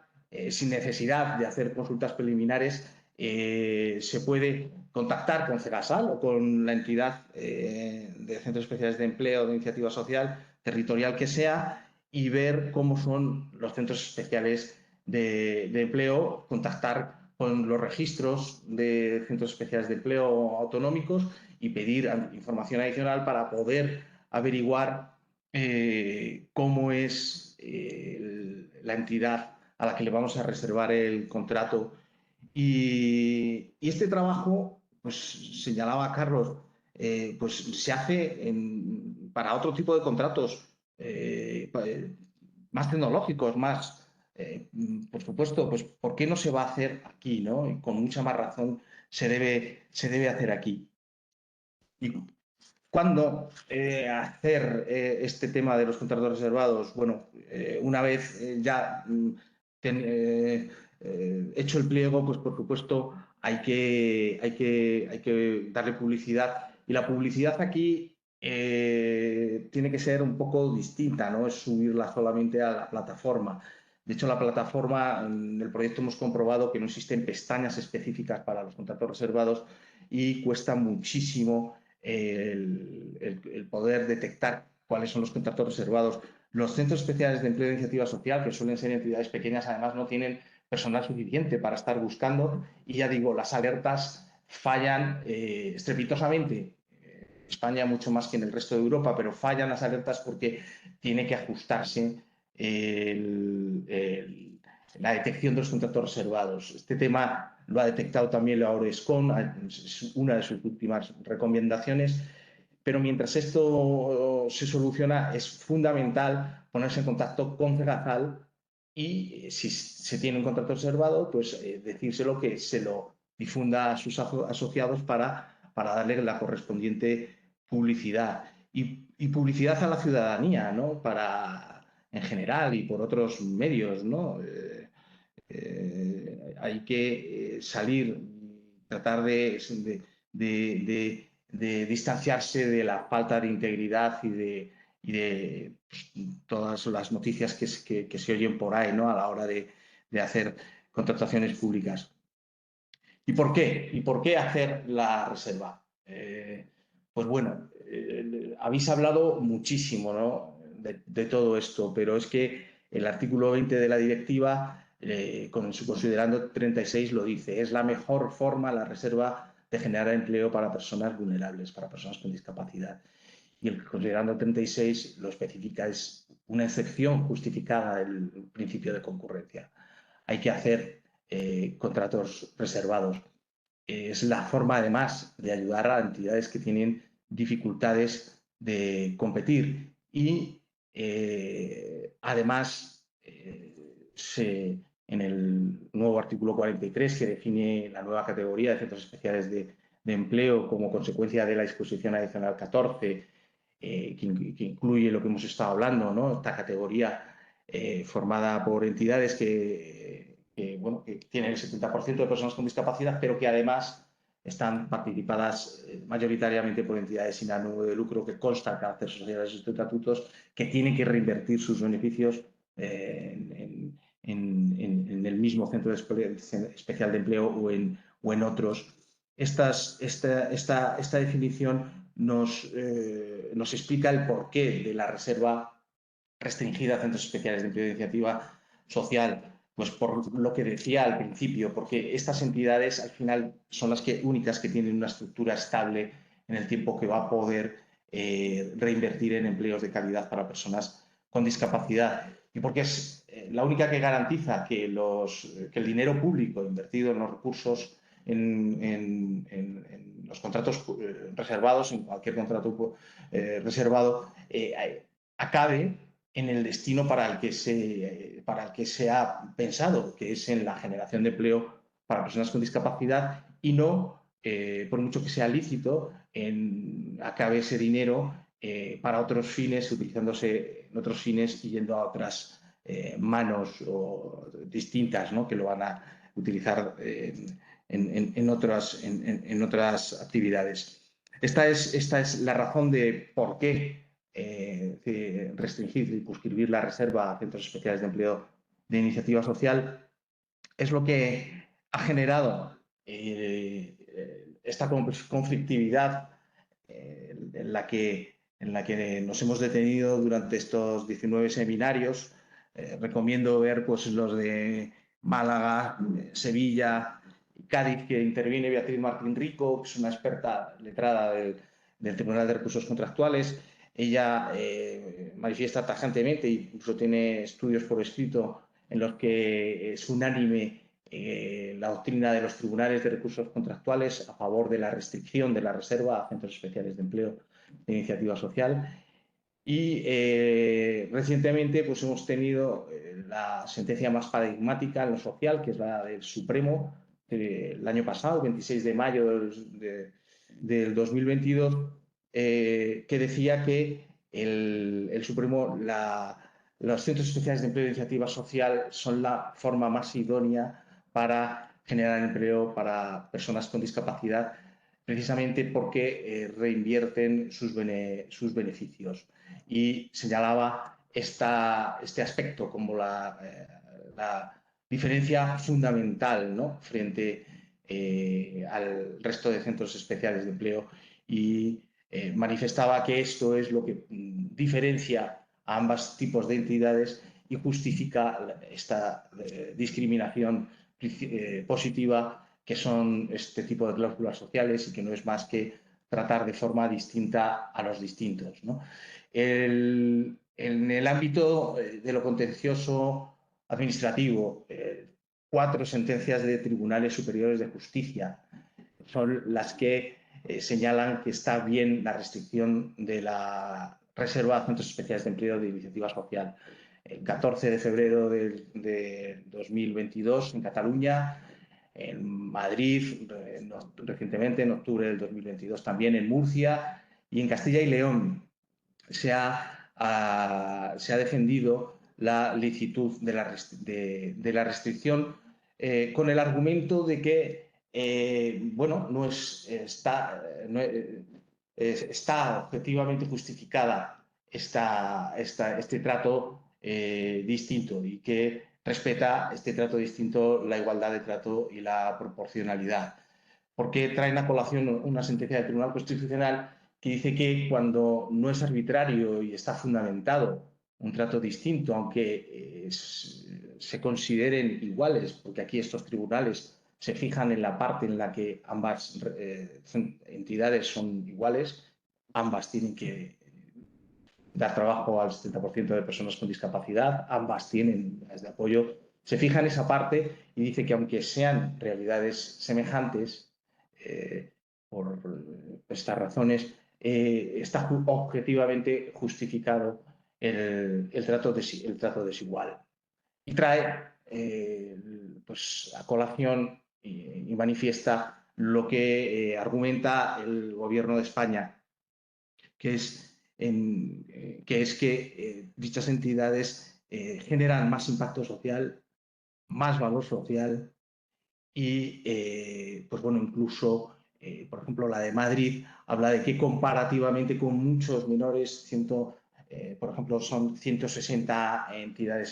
Speaker 1: sin necesidad de hacer consultas preliminares, se puede contactar con Cegasal o con la entidad de centros especiales de empleo o de iniciativa social, territorial que sea, y ver cómo son los centros especiales de empleo, contactar con los registros de centros especiales de empleo autonómicos y pedir información adicional para poder averiguar cómo es la entidad a la que le vamos a reservar el contrato. Y este trabajo, pues señalaba Carlos, pues se hace para otro tipo de contratos más tecnológicos, por supuesto, pues ¿por qué no se va a hacer aquí, ¿no? Y con mucha más razón se debe hacer aquí. ¿Y cuándo hacer este tema de los contratos reservados? Bueno, una vez ya hecho el pliego, pues por supuesto hay que darle publicidad. Y la publicidad aquí tiene que ser un poco distinta, no es subirla solamente a la plataforma. De hecho, la plataforma, en el proyecto hemos comprobado que no existen pestañas específicas para los contratos reservados y cuesta muchísimo el poder detectar cuáles son los contratos reservados. Los centros especiales de empleo de iniciativa social, que suelen ser entidades pequeñas, además no tienen personal suficiente para estar buscando y ya digo, las alertas fallan estrepitosamente. España mucho más que en el resto de Europa, pero fallan las alertas porque tiene que ajustarse la detección de los contratos reservados. Este tema lo ha detectado también la Orescon, es una de sus últimas recomendaciones, pero mientras esto se soluciona es fundamental ponerse en contacto con Cegasal y si se tiene un contrato reservado, pues decírselo, que se lo difunda a sus asociados para darle la correspondiente publicidad. Y publicidad a la ciudadanía, ¿no? En general y por otros medios, ¿no? Hay que salir, tratar de distanciarse de la falta de integridad y de pues, todas las noticias que se oyen por ahí, ¿no? A la hora de hacer contrataciones públicas. ¿Y por qué? ¿Y por qué hacer la reserva? Pues bueno, habéis hablado muchísimo, ¿no? de todo esto, pero es que el artículo 20 de la directiva, con su considerando 36, lo dice: es la mejor forma, la reserva, de generar empleo para personas vulnerables, para personas con discapacidad. y el considerando 36 lo especifica, es una excepción justificada del principio de concurrencia. Hay que hacer contratos reservados. Es la forma, además, de ayudar a entidades que tienen dificultades de competir y, además, en el nuevo artículo 43, que define la nueva categoría de centros especiales de empleo como consecuencia de la disposición adicional 14, que incluye lo que hemos estado hablando, ¿no? Esta categoría formada por entidades que tienen el 70% de personas con discapacidad, pero que además están participadas mayoritariamente por entidades sin ánimo de lucro, que constan carácter social de sus estatutos, que tienen que reinvertir sus beneficios en el mismo centro especial de empleo o en otros. Esta definición nos explica el porqué de la reserva restringida a centros especiales de empleo de iniciativa social. Pues por lo que decía al principio, porque estas entidades al final son las únicas que tienen una estructura estable en el tiempo, que va a poder reinvertir en empleos de calidad para personas con discapacidad, y porque es la única que garantiza que el dinero público invertido en los recursos, en los contratos reservados, en cualquier contrato reservado, acabe en el destino para el que se ha pensado, que es en la generación de empleo para personas con discapacidad, y no, por mucho que sea lícito, acabe ese dinero para otros fines, utilizándose en otros fines y yendo a otras manos distintas, ¿no?, que lo van a utilizar en otras actividades. Esta es la razón de por qué restringir y circunscribir la reserva a centros especiales de empleo de iniciativa social. Es lo que ha generado esta conflictividad en la que nos hemos detenido durante estos 19 seminarios. Recomiendo ver pues los de Málaga, Sevilla y Cádiz, que interviene Beatriz Martín Rico, que es una experta letrada del Tribunal de Recursos Contractuales. Ella manifiesta tajantemente, incluso tiene estudios por escrito en los que es unánime la doctrina de los tribunales de recursos contractuales a favor de la restricción de la reserva a centros especiales de empleo de iniciativa social. Y recientemente pues hemos tenido la sentencia más paradigmática en lo social, que es la del Supremo el año pasado, 26 de mayo del 2022, que decía que el Supremo, los centros especiales de empleo de iniciativa social son la forma más idónea para generar empleo para personas con discapacidad, precisamente porque reinvierten sus beneficios. Y señalaba este aspecto como la diferencia fundamental, ¿no?, frente al resto de centros especiales de empleo, y manifestaba que esto es lo que diferencia a ambos tipos de entidades y justifica esta discriminación positiva, que son este tipo de cláusulas sociales, y que no es más que tratar de forma distinta a los distintos, ¿no? En el ámbito de lo contencioso administrativo, 4 sentencias de tribunales superiores de justicia son las que señalan que está bien la restricción de la reserva a centros especiales de empleo de iniciativa social. El 14 de febrero de 2022 en Cataluña, en Madrid recientemente, en octubre del 2022 también en Murcia, y en Castilla y León se ha defendido la licitud de la restricción con el argumento de que está objetivamente justificada este trato distinto, y que respeta este trato distinto la igualdad de trato y la proporcionalidad. Porque traen a colación una sentencia del Tribunal Constitucional que dice que cuando no es arbitrario y está fundamentado un trato distinto, aunque se consideren iguales, porque aquí estos tribunales se fijan en la parte en la que ambas entidades son iguales, ambas tienen que dar trabajo al 70% de personas con discapacidad. Ambas tienen unidades de apoyo. Se fija en esa parte y dice que aunque sean realidades semejantes, por estas razones, está objetivamente justificado el trato desigual. Y trae pues, a colación y manifiesta lo que argumenta el Gobierno de España, que es que dichas entidades generan más impacto social, más valor social y, pues bueno, incluso, por ejemplo, la de Madrid habla de que comparativamente con muchos menores, por ejemplo, son 160 entidades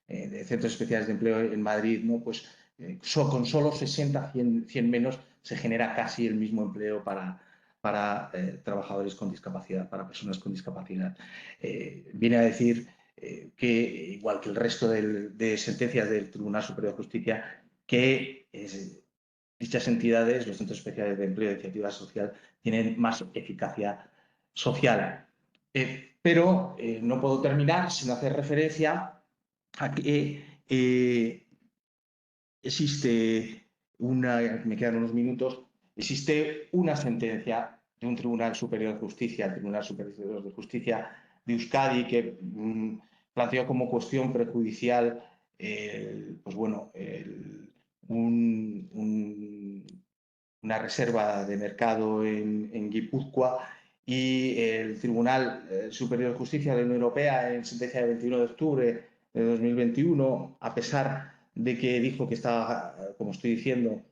Speaker 1: de centros especiales de empleo en Madrid, ¿no? Pues con solo 60, 100 menos, se genera casi el mismo empleo para trabajadores con discapacidad, para personas con discapacidad. Viene a decir que, igual que el resto de sentencias del Tribunal Superior de Justicia, que dichas entidades, los centros especiales de empleo y de iniciativa social, tienen más eficacia social. Pero no puedo terminar sin hacer referencia a que existe me quedan unos minutos, existe una sentencia de un Tribunal Superior de Justicia, el Tribunal Superior de Justicia de Euskadi, que planteó como cuestión prejudicial pues bueno, una reserva de mercado en Guipúzcoa, y el Tribunal Superior de Justicia de la Unión Europea, en sentencia del 21 de octubre de 2021, a pesar de que dijo que estaba, como estoy diciendo,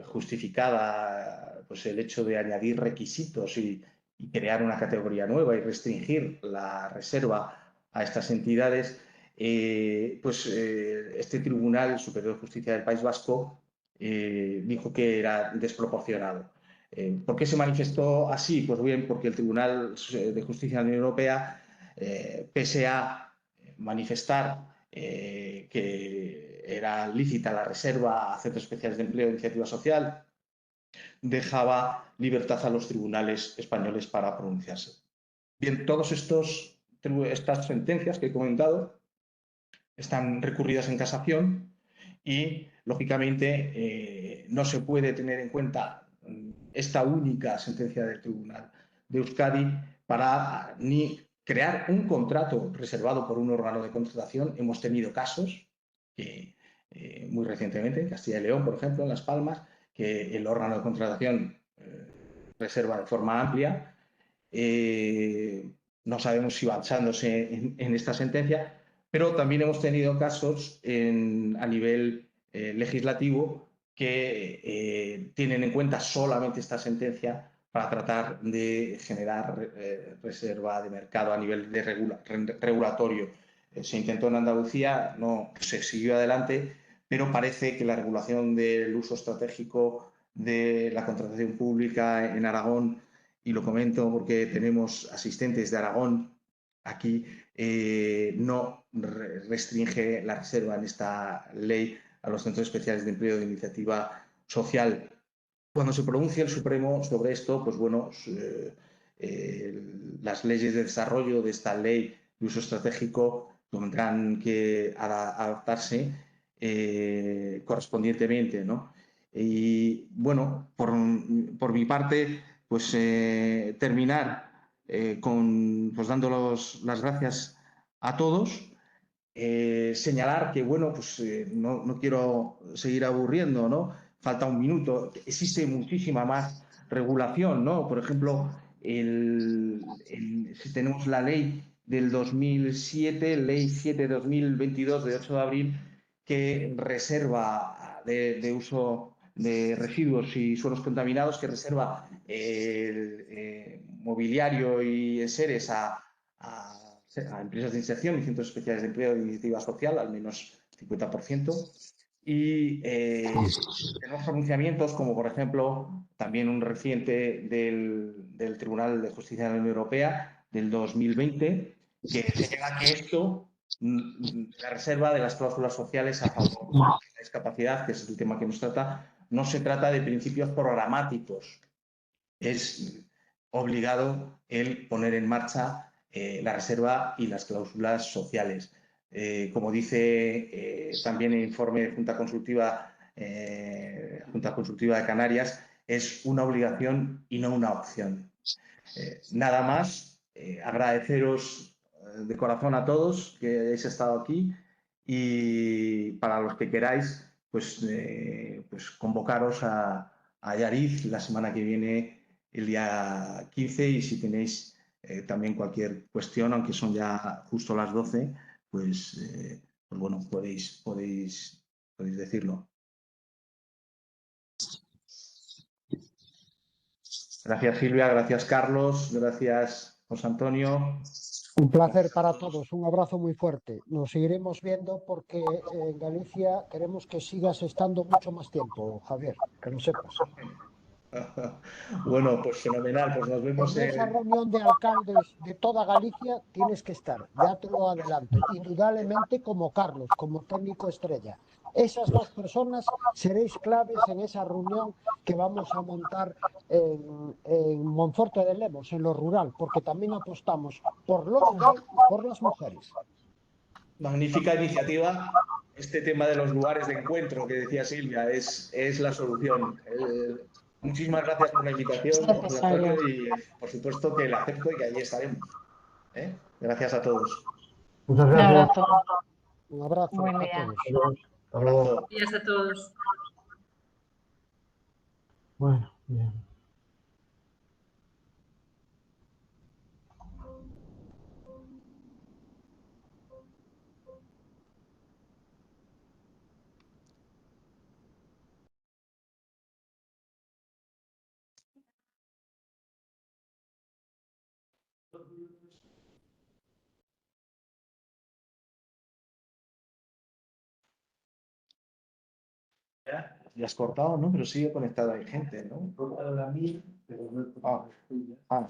Speaker 1: justificada pues, el hecho de añadir requisitos y crear una categoría nueva y restringir la reserva a estas entidades, este Tribunal Superior de Justicia del País Vasco dijo que era desproporcionado. ¿Por qué se manifestó así? Pues bien, porque el Tribunal de Justicia de la Unión Europea, pese a manifestar que era lícita la reserva a centros especiales de empleo e iniciativa social, dejaba libertad a los tribunales españoles para pronunciarse. Bien, todas estas sentencias que he comentado están recurridas en casación y, lógicamente, no se puede tener en cuenta esta única sentencia del Tribunal de Euskadi para ni crear un contrato reservado por un órgano de contratación. Hemos tenido casos que, muy recientemente, en Castilla y León, por ejemplo, en Las Palmas, que el órgano de contratación reserva de forma amplia. No sabemos si basándose en esta sentencia, pero también hemos tenido casos a nivel legislativo que tienen en cuenta solamente esta sentencia para tratar de generar reserva de mercado a nivel regulatorio. Se intentó en Andalucía, no se siguió adelante, pero parece que la regulación del uso estratégico de la contratación pública en Aragón, y lo comento porque tenemos asistentes de Aragón aquí, no restringe la reserva en esta ley a los centros especiales de empleo de iniciativa social. Cuando se pronuncie el Supremo sobre esto, pues bueno, las leyes de desarrollo de esta ley de uso estratégico tendrán que adaptarse correspondientemente, ¿no? Y bueno, por mi parte, pues terminar pues dando las gracias a todos. Señalar que, bueno, pues no quiero seguir aburriendo, ¿no? Falta un minuto. Existe muchísima más regulación, ¿no? Por ejemplo, si tenemos la ley del 2007, ley 7/2022 de 8 de abril, que reserva de uso de residuos y suelos contaminados, que reserva mobiliario y enseres a empresas de inserción y centros especiales de empleo de iniciativa social, al menos 50%. Y tenemos pronunciamientos como, por ejemplo, también un reciente del Tribunal de Justicia de la Unión Europea del 2020, que señala que esto, la reserva de las cláusulas sociales a favor de la discapacidad, que es el tema que nos trata, no se trata de principios programáticos. Es obligado el poner en marcha la reserva y las cláusulas sociales. Como dice también el informe de Junta Consultiva de Canarias, es una obligación y no una opción. Nada más, agradeceros de corazón a todos que hayáis estado aquí y para los que queráis, pues convocaros a Yariz la semana que viene, el día 15, y si tenéis también cualquier cuestión, aunque son ya justo las 12, pues bueno, podéis decirlo. Gracias, Silvia, gracias, Carlos, gracias, José Antonio.
Speaker 4: Un placer para todos, un abrazo muy fuerte. Nos seguiremos viendo porque en Galicia queremos que sigas estando mucho más tiempo, Javier, que lo sepas.
Speaker 1: Bueno, pues fenomenal, pues nos vemos
Speaker 4: En esa reunión de alcaldes de toda Galicia tienes que estar, ya te lo adelanto, indudablemente como Carlos, como técnico estrella. Esas dos personas seréis claves en esa reunión que vamos a montar en Monforte de Lemos, en lo rural, porque también apostamos por lo rural y por las mujeres.
Speaker 1: Magnífica iniciativa. Este tema de los lugares de encuentro que decía Silvia es la solución. Muchísimas gracias por la invitación, José Antonio, y por supuesto que la acepto y que allí estaremos. Gracias a todos.
Speaker 6: Muchas
Speaker 5: Un
Speaker 6: gracias.
Speaker 5: abrazo.
Speaker 4: Un abrazo
Speaker 5: Buen
Speaker 4: a
Speaker 5: día.
Speaker 4: todos.
Speaker 6: Hasta luego.
Speaker 1: Abrazo.
Speaker 7: Gracias a todos.
Speaker 6: Bueno, bien.
Speaker 1: Ya has cortado, ¿no? Pero sigue conectada, hay gente, ¿no? Ah,